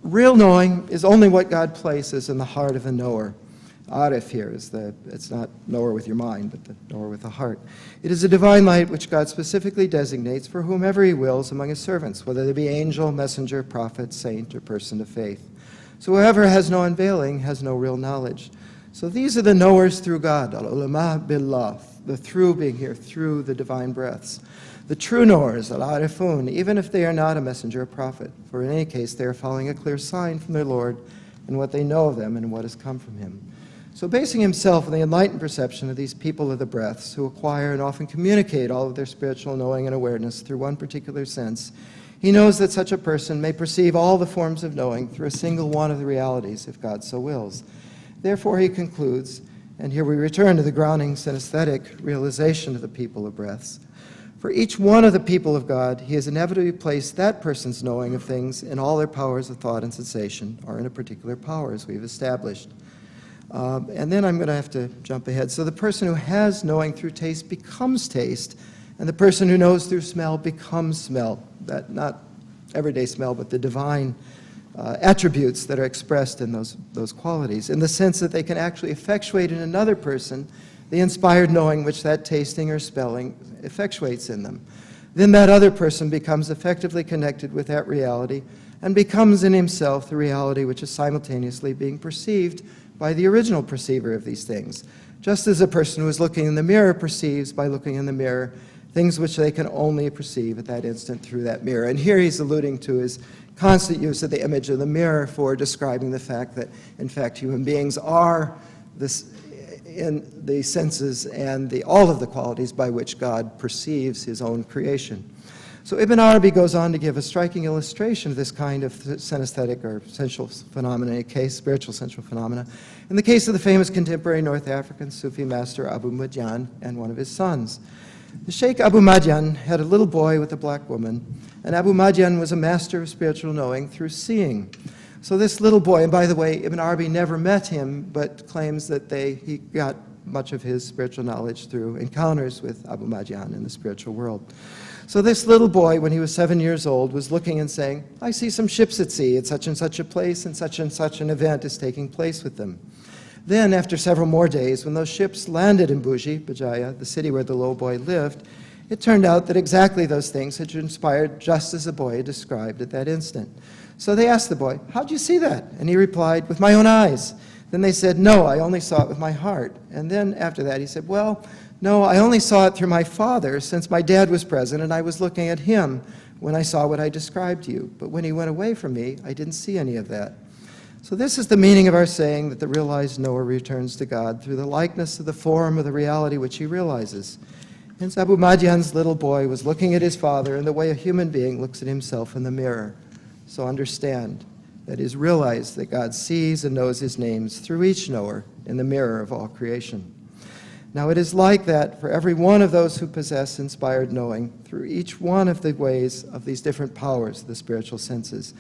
Speaker 1: Real knowing is only what God places in the heart of a knower. Arif here is it's not knower with your mind, but the knower with the heart. It is a divine light which God specifically designates for whomever he wills among his servants, whether they be angel, messenger, prophet, saint, or person of faith. So whoever has no unveiling has no real knowledge. So these are the knowers through God, al-ulama billah, the through being here, through the divine breaths. The true knowers, al-arifun, even if they are not a messenger or prophet, for in any case they are following a clear sign from their Lord in what they know of them and what has come from him. So basing himself on the enlightened perception of these people of the breaths who acquire and often communicate all of their spiritual knowing and awareness through one particular sense, he knows that such a person may perceive all the forms of knowing through a single one of the realities, if God so wills. Therefore, he concludes, and here we return to the grounding synesthetic realization of the people of breaths. For each one of the people of God, he has inevitably placed that person's knowing of things in all their powers of thought and sensation, or in a particular power, as we've established. And then I'm going to have to jump ahead. So the person who has knowing through taste becomes taste, and the person who knows through smell becomes smell. That not everyday smell, but the divine attributes that are expressed in those qualities, in the sense that they can actually effectuate in another person the inspired knowing which that tasting or smelling effectuates in them. Then that other person becomes effectively connected with that reality and becomes in himself the reality which is simultaneously being perceived by the original perceiver of these things. Just as a person who is looking in the mirror perceives by looking in the mirror things which they can only perceive at that instant through that mirror. And here he's alluding to his constant use of the image of the mirror for describing the fact that, in fact, human beings are this in the senses and all of the qualities by which God perceives his own creation. So Ibn Arabi goes on to give a striking illustration of this kind of synesthetic or sensual phenomena, in a case, spiritual sensual phenomena, in the case of the famous contemporary North African Sufi master Abu Madjan and one of his sons. The Sheikh Abu Madjan had a little boy with a black woman, and Abu Madjan was a master of spiritual knowing through seeing. So this little boy, and by the way, Ibn Arabi never met him, but claims that he got much of his spiritual knowledge through encounters with Abu Madjan in the spiritual world. So this little boy, when he was 7 years old, was looking and saying, I see some ships at sea at such and such a place, and such an event is taking place with them. Then, after several more days, when those ships landed in Buji, Bajaya, the city where the little boy lived, it turned out that exactly those things had transpired just as the boy had described at that instant. So they asked the boy, how'd you see that? And he replied, with my own eyes. Then they said, no, I only saw it with my heart. And then after that he said, well, no, I only saw it through my father, since my dad was present and I was looking at him when I saw what I described to you. But when he went away from me, I didn't see any of that. So this is the meaning of our saying that the realized knower returns to God through the likeness of the form of the reality which he realizes. Hence Abu Madjan's little boy was looking at his father in the way a human being looks at himself in the mirror. So understand, that is, realize that God sees and knows his names through each knower in the mirror of all creation. Now it is like that for every one of those who possess inspired knowing through each one of the ways of these different powers, the spiritual senses.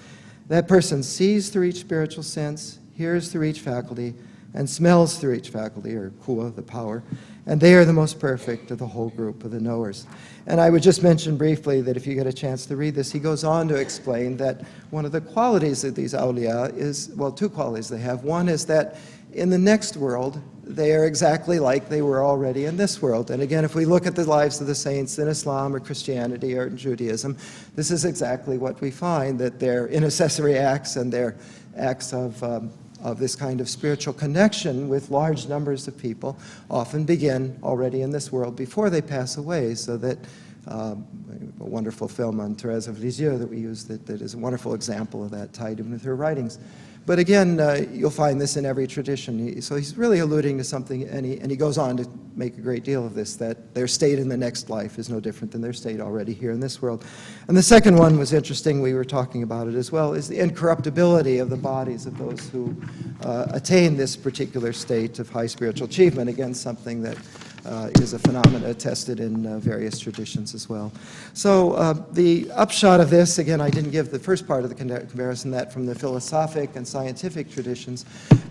Speaker 1: That person sees through each spiritual sense, hears through each faculty, and smells through each faculty, or kuwa, the power, and they are the most perfect of the whole group of the knowers. And I would just mention briefly that if you get a chance to read this, he goes on to explain that one of the qualities of these awliya is, well, two qualities they have. One is that in the next world, they are exactly like they were already in this world. And again, if we look at the lives of the saints in Islam or Christianity or in Judaism, this is exactly what we find, that their intercessory acts and their acts of of this kind of spiritual connection with large numbers of people often begin already in this world before they pass away, so that a wonderful film on Thérèse of Lisieux that we use that is a wonderful example of that, tied in with her writings. But again, you'll find this in every tradition. So he's really alluding to something, and he goes on to make a great deal of this, that their state in the next life is no different than their state already here in this world. And the second one was interesting, we were talking about it as well, is the incorruptibility of the bodies of those who attain this particular state of high spiritual achievement, again, something that is a phenomenon attested in various traditions as well. So the upshot of this, again, I didn't give the first part of the comparison, that from the philosophic and scientific traditions,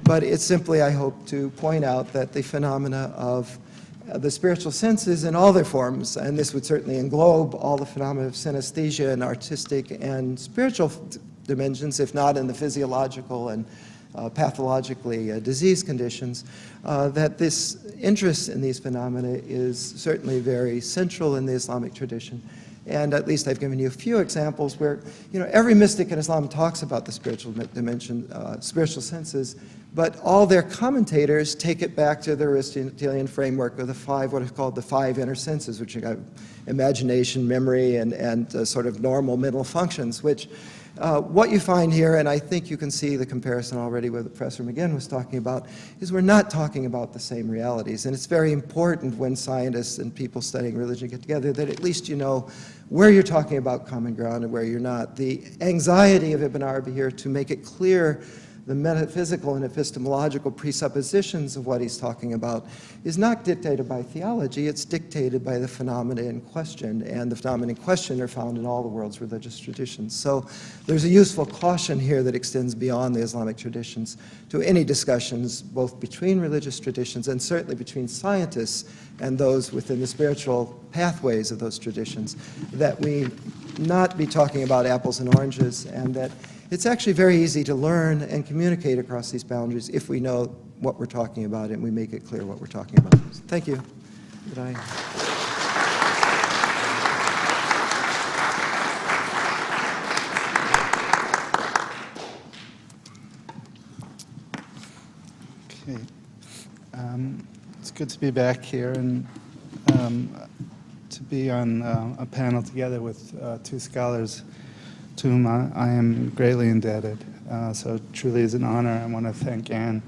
Speaker 1: but it's simply, I hope, to point out that the phenomena of the spiritual senses in all their forms, and this would certainly englobe all the phenomena of synesthesia and artistic and spiritual dimensions, if not in the physiological and pathologically diseased conditions, that this interest in these phenomena is certainly very central in the Islamic tradition. And at least I've given you a few examples where, every mystic in Islam talks about the spiritual dimension, spiritual senses, but all their commentators take it back to the Aristotelian framework of what is called the five inner senses, which are imagination, memory, and sort of normal mental functions, which what you find here, and I think you can see the comparison already with what Professor McGinn was talking about, is we're not talking about the same realities. And it's very important when scientists and people studying religion get together that at least you know where you're talking about common ground and where you're not. The anxiety of Ibn Arabi here to make it clear the metaphysical and epistemological presuppositions of what he's talking about is not dictated by theology, it's dictated by the phenomena in question, and the phenomena in question are found in all the world's religious traditions. So there's a useful caution here that extends beyond the Islamic traditions to any discussions both between religious traditions and certainly between scientists and those within the spiritual pathways of those traditions, that we not be talking about apples and oranges, and that it's actually very easy to learn and communicate across these boundaries if we know what we're talking about and we make it clear what we're talking about. So thank you. Did I?
Speaker 4: Okay. It's good to be back here and to be on a panel together with two scholars to whom I am greatly indebted. So it truly is an honor. I want to thank Anne,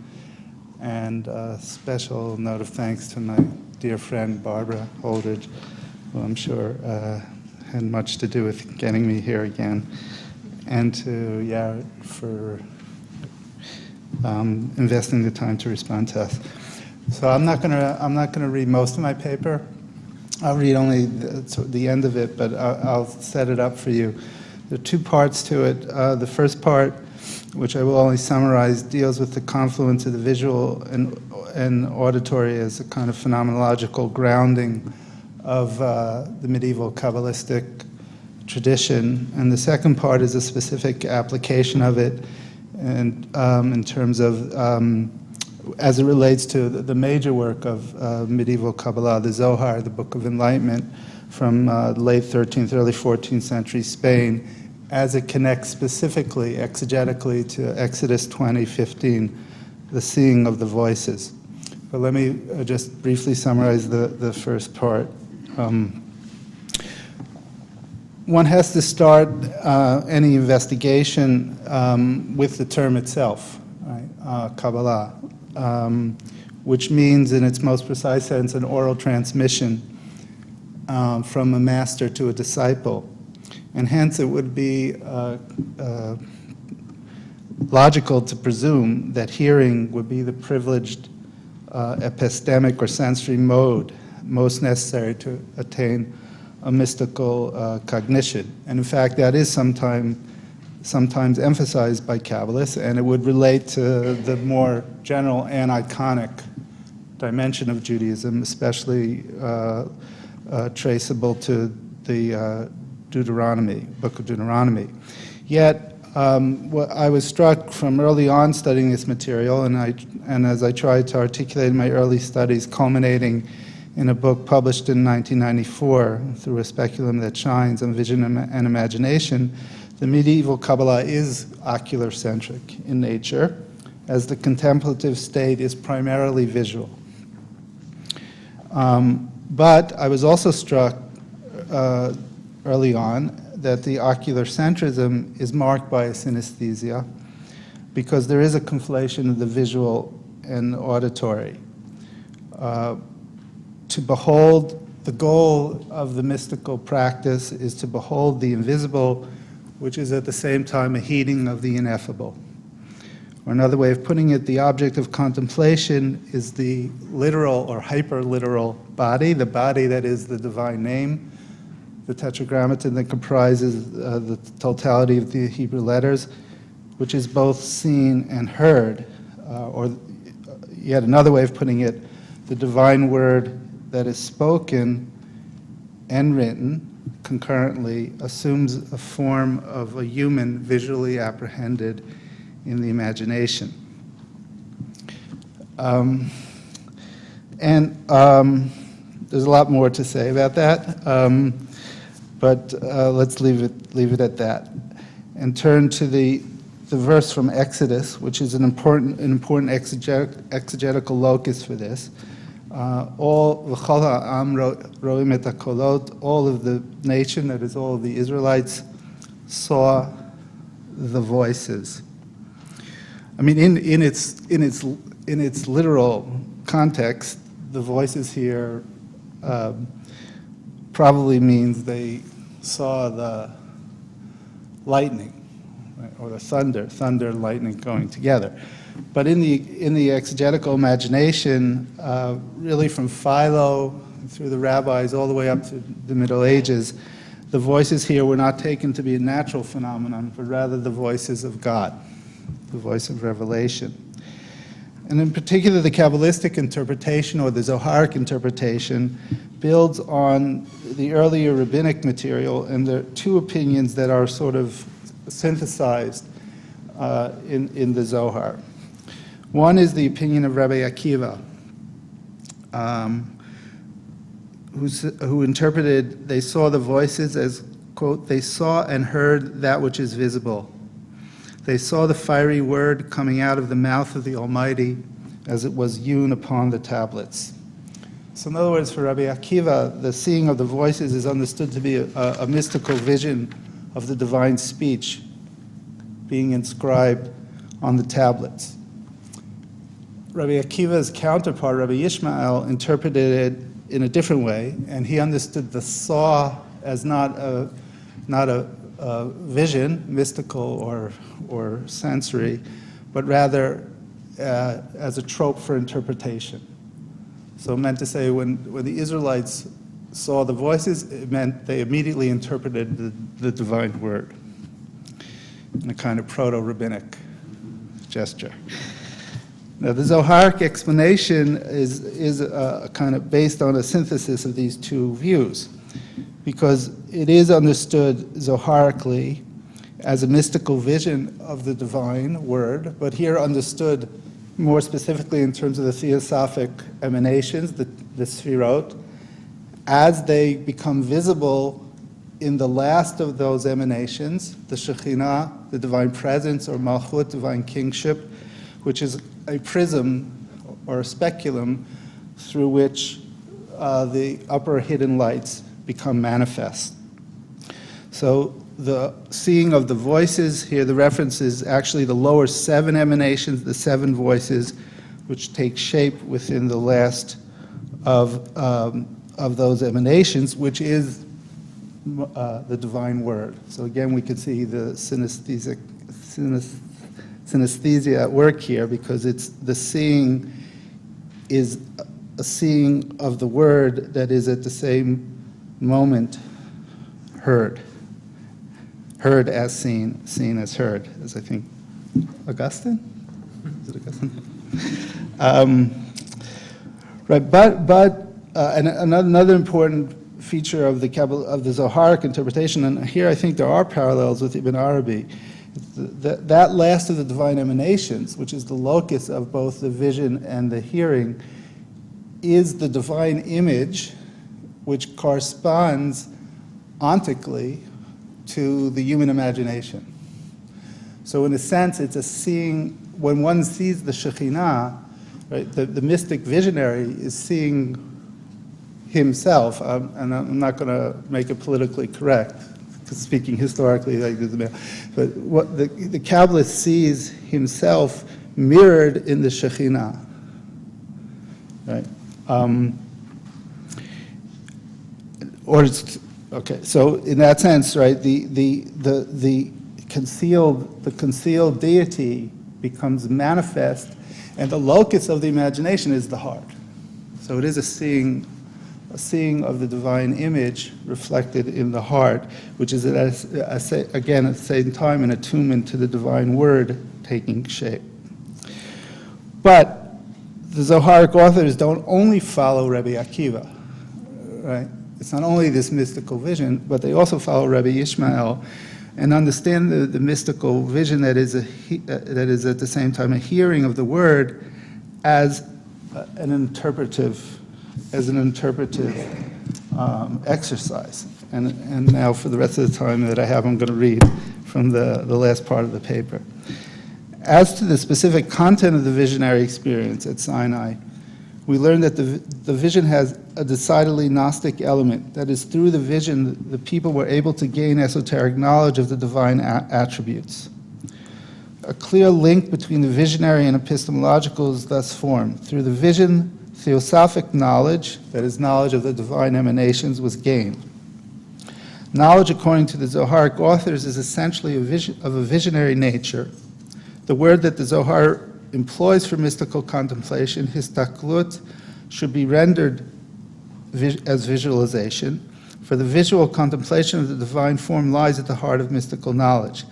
Speaker 4: and a special note of thanks to my dear friend Barbara Heydrich, who I'm sure had much to do with getting me here again, and to Yared for investing the time to respond to us. So I'm not gonna read most of my paper. I'll read only the end of it, but I'll set it up for you. There are two parts to it. The first part, which I will only summarize, deals with the confluence of the visual and auditory as a kind of phenomenological grounding of the medieval Kabbalistic tradition. And the second part is a specific application of it, and in terms of, as it relates to the major work of medieval Kabbalah, the Zohar, the Book of Enlightenment, from late 13th, early 14th century Spain, as it connects specifically, exegetically, to Exodus 20:15, the seeing of the voices. But let me just briefly summarize the first part. One has to start any investigation with the term itself, right? Kabbalah, which means in its most precise sense an oral transmission from a master to a disciple. And hence it would be logical to presume that hearing would be the privileged epistemic or sensory mode most necessary to attain a mystical cognition. And in fact, that is sometimes emphasized by Kabbalists, and it would relate to the more general aniconic dimension of Judaism, especially traceable to the Deuteronomy, Book of Deuteronomy. Yet, I was struck from early on studying this material, and as I tried to articulate in my early studies, culminating in a book published in 1994 through A Speculum That Shines on Vision and Imagination, the medieval Kabbalah is ocular-centric in nature, as the contemplative state is primarily visual. But I was also struck early on that the ocular centrism is marked by a synesthesia, because there is a conflation of the visual and auditory. To behold, the goal of the mystical practice is to behold the invisible, which is at the same time a heeding of the ineffable. Or another way of putting it, the object of contemplation is the literal or hyper-literal body, the body that is the divine name, the tetragrammaton that comprises the totality of the Hebrew letters, which is both seen and heard. Or yet another way of putting it, the divine word that is spoken and written concurrently assumes a form of a human visually apprehended in the imagination. There's a lot more to say about that, but let's leave it at that, and turn to the verse from Exodus, which is an important exegetical locus for this. All of the nation, that is all of the Israelites, saw the voices. I mean, in its literal context, the voices here probably means they saw the lightning, right, or the thunder and lightning going together. But in the exegetical imagination, really from Philo through the rabbis all the way up to the Middle Ages, the voices here were not taken to be a natural phenomenon, but rather the voices of God, the voice of revelation. And in particular, the Kabbalistic interpretation or the Zoharic interpretation builds on the earlier rabbinic material, and there are two opinions that are sort of synthesized in the Zohar. One is the opinion of Rabbi Akiva, who interpreted they saw the voices as, quote, they saw and heard that which is visible. They saw the fiery word coming out of the mouth of the Almighty as it was hewn upon the tablets. So in other words, for Rabbi Akiva, the seeing of the voices is understood to be a mystical vision of the divine speech being inscribed on the tablets. Rabbi Akiva's counterpart, Rabbi Ishmael, interpreted it in a different way, and he understood the saw as not a vision, mystical or sensory, but rather as a trope for interpretation. So it meant to say when the Israelites saw the voices, it meant they immediately interpreted the divine word in a kind of proto-rabbinic gesture. Now, the Zoharic explanation is kind of based on a synthesis of these two views, because it is understood Zoharically as a mystical vision of the divine word, but here understood more specifically in terms of the theosophic emanations, the sfirot, as they become visible in the last of those emanations, the Shekhinah, the divine presence, or Malchut, divine kingship, which is a prism or a speculum through which the upper hidden lights become manifest. So the seeing of the voices here, the reference is actually the lower 7 emanations, the 7 voices, which take shape within the last of those emanations, which is the divine word. So again, we could see the synesthesia at work here, because it's the seeing is a seeing of the word that is at the same moment heard as seen, seen as heard, as I think Augustine? Is it Augustine? Right, but and another important feature of the Zoharic interpretation, and here I think there are parallels with Ibn Arabi, that last of the divine emanations, which is the locus of both the vision and the hearing, is the divine image which corresponds ontically to the human imagination. So in a sense, it's a seeing when one sees the Shekhinah, right, the mystic visionary is seeing himself, and I'm not going to make it politically correct, because speaking historically, like this, but what the Kabbalist sees himself mirrored in the Shekhinah, right? Okay, so in that sense, right, the concealed deity becomes manifest, and the locus of the imagination is the heart. So it is a seeing of the divine image reflected in the heart, which is, again, at the same time, an attunement to the divine word taking shape. But the Zoharic authors don't only follow Rabbi Akiva, right? It's not only this mystical vision, but they also follow Rabbi Ishmael and understand the mystical vision that is at the same time a hearing of the word as an interpretive exercise. And now for the rest of the time that I have, I'm going to read from the last part of the paper. As to the specific content of the visionary experience at Sinai, we learn that the vision has a decidedly Gnostic element. That is, through the vision, the people were able to gain esoteric knowledge of the divine attributes. A clear link between the visionary and epistemological is thus formed. Through the vision, theosophic knowledge, that is, knowledge of the divine emanations, was gained. Knowledge, according to the Zoharic authors, is essentially of a visionary nature. The word that the Zohar employs for mystical contemplation, histaklut, should be rendered as visualization, for the visual contemplation of the divine form lies at the heart of mystical knowledge.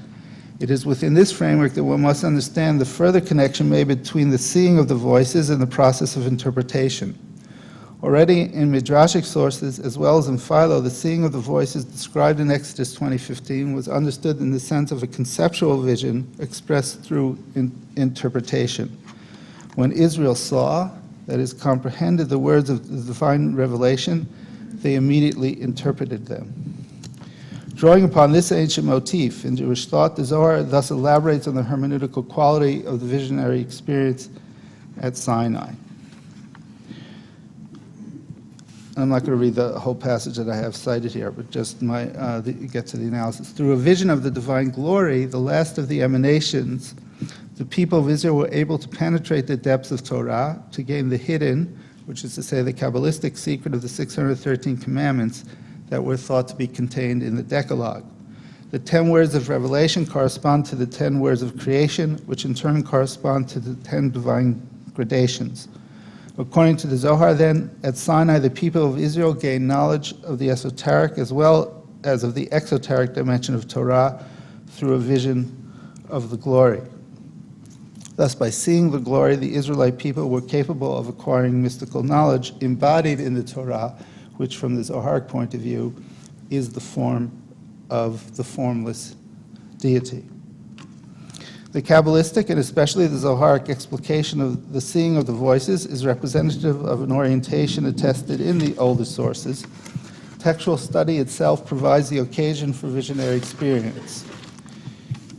Speaker 4: It is within this framework that one must understand the further connection made between the seeing of the voices and the process of interpretation. Already in Midrashic sources, as well as in Philo, the seeing of the voices described in Exodus 20:15 was understood in the sense of a conceptual vision expressed through interpretation. When Israel saw, that is, comprehended the words of the divine revelation, they immediately interpreted them. Drawing upon this ancient motif in Jewish thought, the Zohar thus elaborates on the hermeneutical quality of the visionary experience at Sinai. I'm not going to read the whole passage that I have cited here, but just get to the analysis. Through a vision of the divine glory, the last of the emanations, the people of Israel were able to penetrate the depths of Torah, to gain the hidden, which is to say the Kabbalistic secret of the 613 commandments that were thought to be contained in the Decalogue. The 10 words of revelation correspond to the 10 words of creation, which in turn correspond to the 10 divine gradations. According to the Zohar, then, at Sinai, the people of Israel gained knowledge of the esoteric as well as of the exoteric dimension of Torah through a vision of the glory. Thus, by seeing the glory, the Israelite people were capable of acquiring mystical knowledge embodied in the Torah, which, from the Zoharic point of view, is the form of the formless deity. The Kabbalistic, and especially the Zoharic explication of the seeing of the voices, is representative of an orientation attested in the older sources. Textual study itself provides the occasion for visionary experience.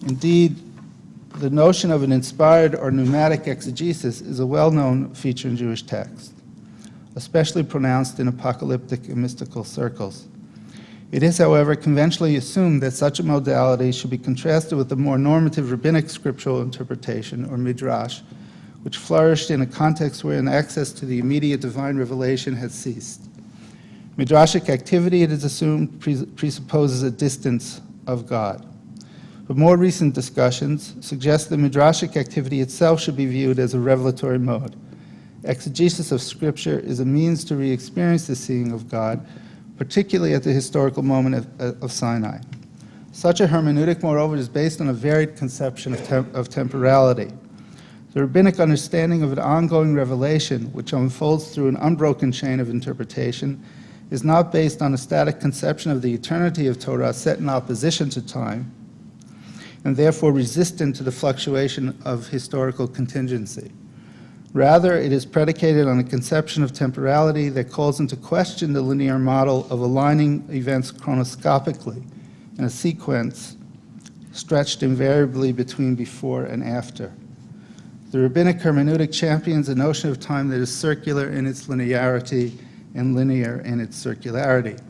Speaker 4: Indeed, the notion of an inspired or pneumatic exegesis is a well-known feature in Jewish texts, especially pronounced in apocalyptic and mystical circles. It is, however, conventionally assumed that such a modality should be contrasted with the more normative rabbinic scriptural interpretation, or midrash, which flourished in a context wherein access to the immediate divine revelation had ceased. Midrashic activity, it is assumed, presupposes a distance of God. But more recent discussions suggest that midrashic activity itself should be viewed as a revelatory mode. Exegesis of Scripture is a means to re-experience the seeing of God, particularly at the historical moment of Sinai. Such a hermeneutic, moreover, is based on a varied conception of temporality. The rabbinic understanding of an ongoing revelation, which unfolds through an unbroken chain of interpretation, is not based on a static conception of the eternity of Torah set in opposition to time, and therefore resistant to the fluctuation of historical contingency. Rather, it is predicated on a conception of temporality that calls into question the linear model of aligning events chronoscopically in a sequence stretched invariably between before and after. The rabbinic hermeneutic champions a notion of time that is circular in its linearity and linear in its circularity.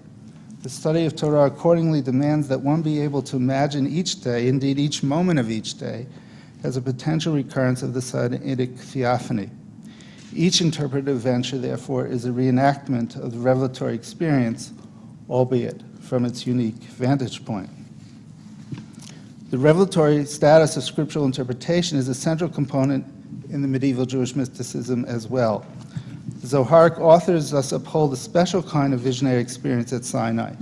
Speaker 4: The study of Torah accordingly demands that one be able to imagine each day, indeed each moment of each day, as a potential recurrence of the Sinaitic theophany. Each interpretive venture, therefore, is a reenactment of the revelatory experience, albeit from its unique vantage point. The revelatory status of scriptural interpretation is a central component in the medieval Jewish mysticism as well. The Zoharic authors thus uphold a special kind of visionary experience at Sinai.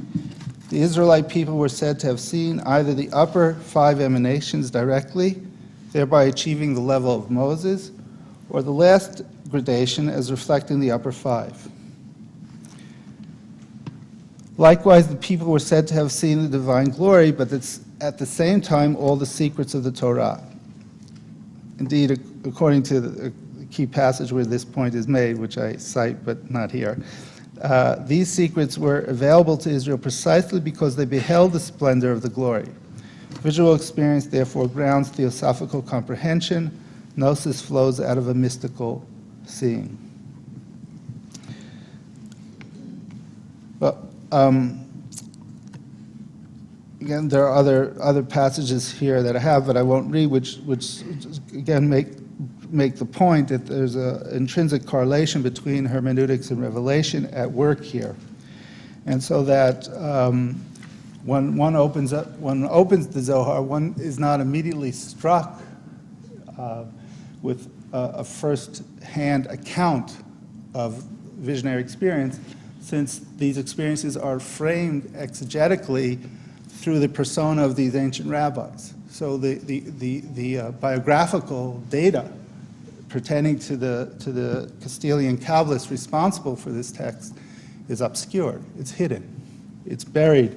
Speaker 4: The Israelite people were said to have seen either the upper 5 emanations directly, thereby achieving the level of Moses, or the last gradation as reflecting the upper 5. Likewise, the people were said to have seen the divine glory, but at the same time all the secrets of the Torah. Indeed, according to the key passage where this point is made, which I cite but not here, these secrets were available to Israel precisely because they beheld the splendor of the glory. Visual experience therefore grounds theosophical comprehension. Gnosis flows out of a mystical seeing. But again, there are other passages here that I have, but I won't read, which again make the point that there's an intrinsic correlation between hermeneutics and revelation at work here, and so that when one opens the Zohar, one is not immediately struck with a first-hand account of visionary experience, since these experiences are framed exegetically through the persona of these ancient rabbis. So the biographical data pertaining to the Castilian Kabbalists responsible for this text is obscured. It's hidden. It's buried.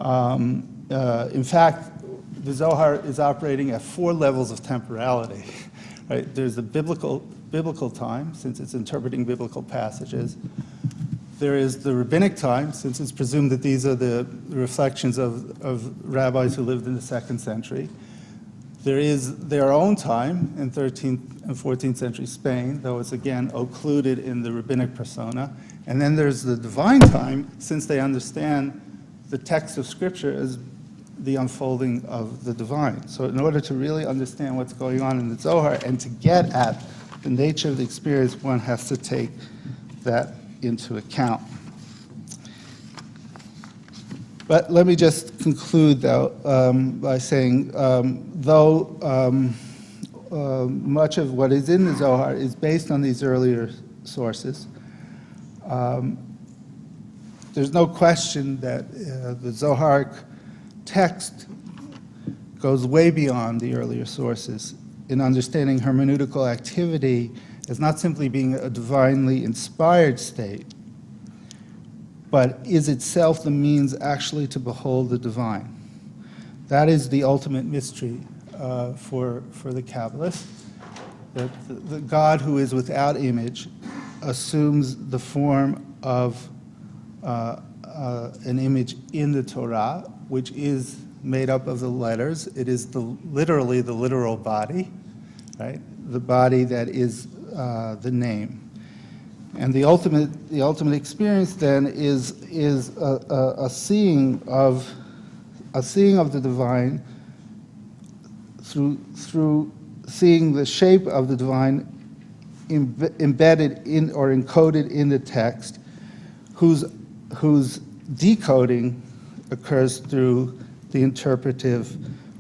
Speaker 4: In fact, the Zohar is operating at 4 levels of temporality. Right? There's the biblical time, since it's interpreting biblical passages. There is the rabbinic time, since it's presumed that these are the reflections of rabbis who lived in the 2nd century. There is their own time in 13th and 14th century Spain, though it's again occluded in the rabbinic persona. And then there's the divine time, since they understand the text of Scripture as the unfolding of the divine. So in order to really understand what's going on in the Zohar and to get at the nature of the experience, one has to take that into account. But let me just conclude, though, by saying, though much of what is in the Zohar is based on these earlier sources, there's no question that the Zoharic text goes way beyond the earlier sources in understanding hermeneutical activity as not simply being a divinely inspired state, but is itself the means actually to behold the divine. That is the ultimate mystery for the Kabbalists, that the God who is without image assumes the form of an image in the Torah, which is made up of the letters. It is literally the literal body, right? The body that is the name. And the ultimate experience then is a seeing of the divine through seeing the shape of the divine embedded in or encoded in the text, whose decoding occurs through the interpretive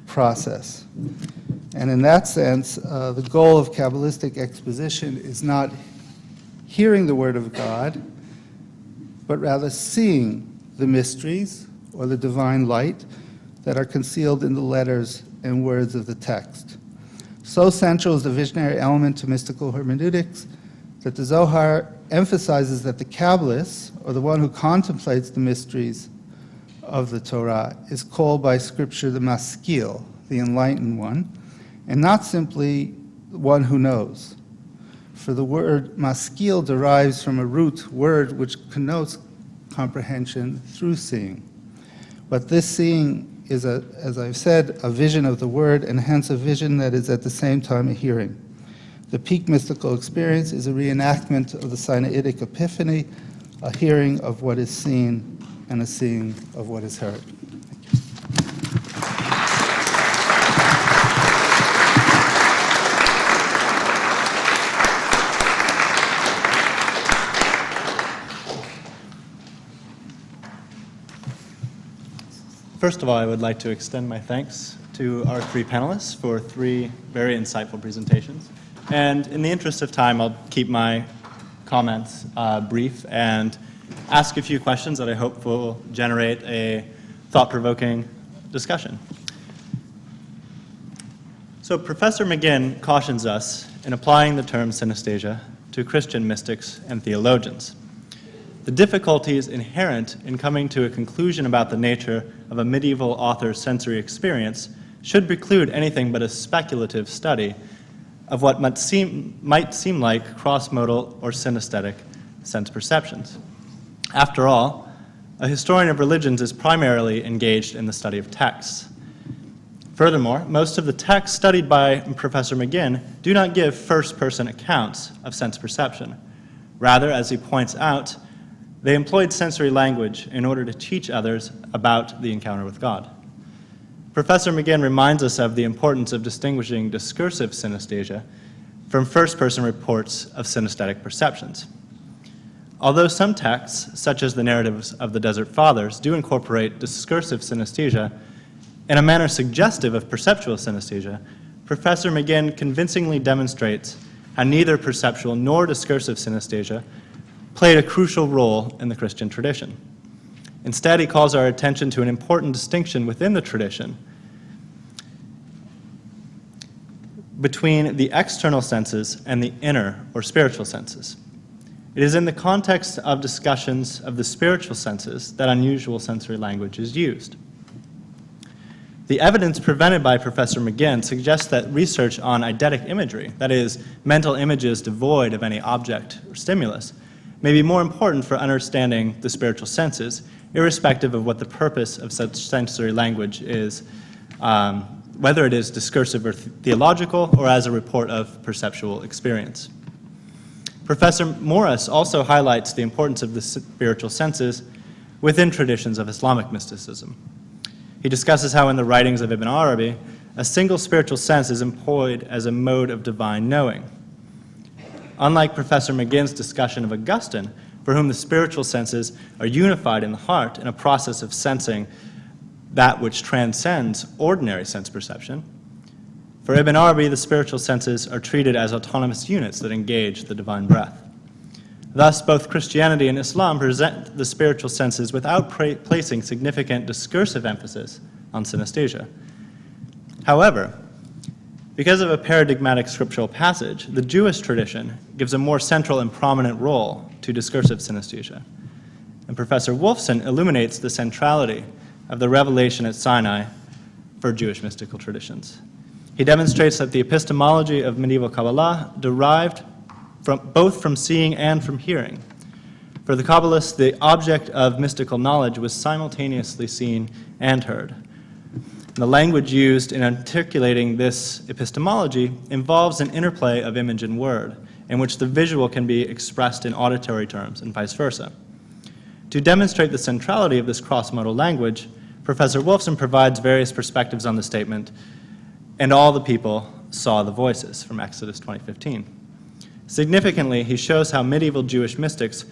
Speaker 4: process. And in that sense, the goal of Kabbalistic exposition is not hearing the Word of God, but rather seeing the mysteries or the divine light that are concealed in the letters and words of the text. So central is the visionary element to mystical hermeneutics that the Zohar emphasizes that the Kabbalist, or the one who contemplates the mysteries of the Torah, is called by Scripture the maskil, the enlightened one, and not simply one who knows. For the word maskil derives from a root word which connotes comprehension through seeing. But this seeing is, as I've said, a vision of the word, and hence a vision that is at the same time a hearing. The peak mystical experience is a reenactment of the Sinaitic Epiphany, a hearing of what is seen and a seeing of what is heard.
Speaker 5: First of all, I would like to extend my thanks to our three panelists for three very insightful presentations. And in the interest of time, I'll keep my comments brief and ask a few questions that I hope will generate a thought-provoking discussion. So Professor McGinn cautions us in applying the term synesthesia to Christian mystics and theologians. The difficulties inherent in coming to a conclusion about the nature of a medieval author's sensory experience should preclude anything but a speculative study of what might seem like cross-modal or synesthetic sense perceptions. After all, a historian of religions is primarily engaged in the study of texts. Furthermore, most of the texts studied by Professor McGinn do not give first-person accounts of sense perception. Rather, as he points out, they employed sensory language in order to teach others about the encounter with God. Professor McGinn reminds us of the importance of distinguishing discursive synesthesia from first-person reports of synesthetic perceptions. Although some texts, such as the narratives of the Desert Fathers, do incorporate discursive synesthesia in a manner suggestive of perceptual synesthesia, Professor McGinn convincingly demonstrates how neither perceptual nor discursive synesthesia played a crucial role in the Christian tradition. Instead, he calls our attention to an important distinction within the tradition between the external senses and the inner or spiritual senses. It is in the context of discussions of the spiritual senses that unusual sensory language is used. The evidence presented by Professor McGinn suggests that research on eidetic imagery, that is, mental images devoid of any object or stimulus, may be more important for understanding the spiritual senses, irrespective of what the purpose of such sensory language is, whether it is discursive or theological or as a report of perceptual experience. Professor Morris also highlights the importance of the spiritual senses within traditions of Islamic mysticism. He discusses how in the writings of Ibn Arabi, a single spiritual sense is employed as a mode of divine knowing. Unlike Professor McGinn's discussion of Augustine, for whom the spiritual senses are unified in the heart in a process of sensing that which transcends ordinary sense perception, for Ibn Arabi, the spiritual senses are treated as autonomous units that engage the divine breath. Thus, both Christianity and Islam present the spiritual senses without placing significant discursive emphasis on synesthesia. However, because of a paradigmatic scriptural passage, the Jewish tradition gives a more central and prominent role to discursive synesthesia. And Professor Wolfson illuminates the centrality of the revelation at Sinai for Jewish mystical traditions. He demonstrates that the epistemology of medieval Kabbalah derived both from seeing and from hearing. For the Kabbalists, the object of mystical knowledge was simultaneously seen and heard. And the language used in articulating this epistemology involves an interplay of image and word, in which the visual can be expressed in auditory terms and vice versa. To demonstrate the centrality of this cross-modal language, Professor Wolfson provides various perspectives on the statement, "And all the people saw the voices," from Exodus 20:15. Significantly, he shows how medieval Jewish mystics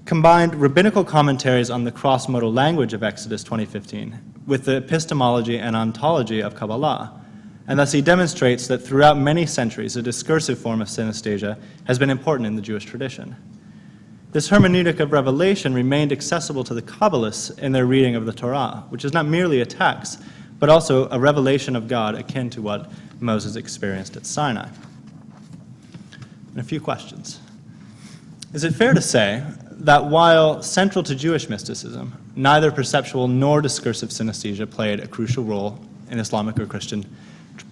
Speaker 5: combined rabbinical commentaries on the cross-modal language of Exodus 20:15 with the epistemology and ontology of Kabbalah, and thus he demonstrates that throughout many centuries a discursive form of synesthesia has been important in the Jewish tradition. This hermeneutic of revelation remained accessible to the Kabbalists in their reading of the Torah, which is not merely a text, but also a revelation of God akin to what Moses experienced at Sinai. And a few questions. Is it fair to say that while central to Jewish mysticism, neither perceptual nor discursive synesthesia played a crucial role in Islamic or Christian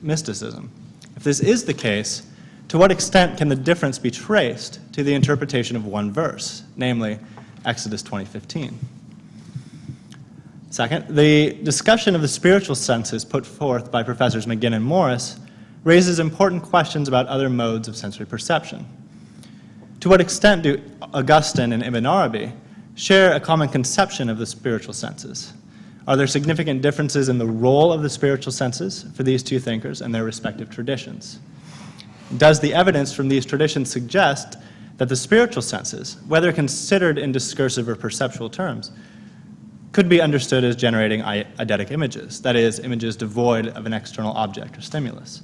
Speaker 5: mysticism? If this is the case, to what extent can the difference be traced to the interpretation of one verse, namely Exodus 20:15? Second, the discussion of the spiritual senses put forth by Professors McGinn and Morris raises important questions about other modes of sensory perception. To what extent do Augustine and Ibn Arabi share a common conception of the spiritual senses? Are there significant differences in the role of the spiritual senses for these two thinkers and their respective traditions? Does the evidence from these traditions suggest that the spiritual senses, whether considered in discursive or perceptual terms, could be understood as generating eidetic images, that is, images devoid of an external object or stimulus?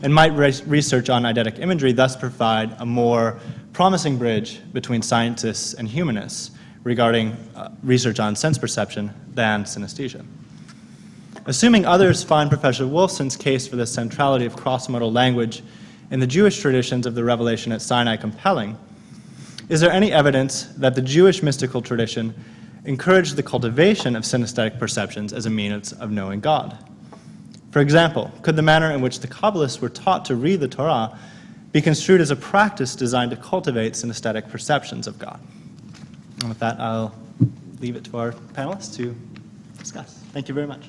Speaker 5: And might research on eidetic imagery thus provide a more promising bridge between scientists and humanists regarding research on sense perception than synesthesia? Assuming others find Professor Wolfson's case for the centrality of cross-modal language in the Jewish traditions of the revelation at Sinai compelling, is there any evidence that the Jewish mystical tradition encouraged the cultivation of synesthetic perceptions as a means of knowing God? For example, could the manner in which the Kabbalists were taught to read the Torah be construed as a practice designed to cultivate synesthetic perceptions of God? And with that, I'll leave it to our panelists to discuss. Thank you very much.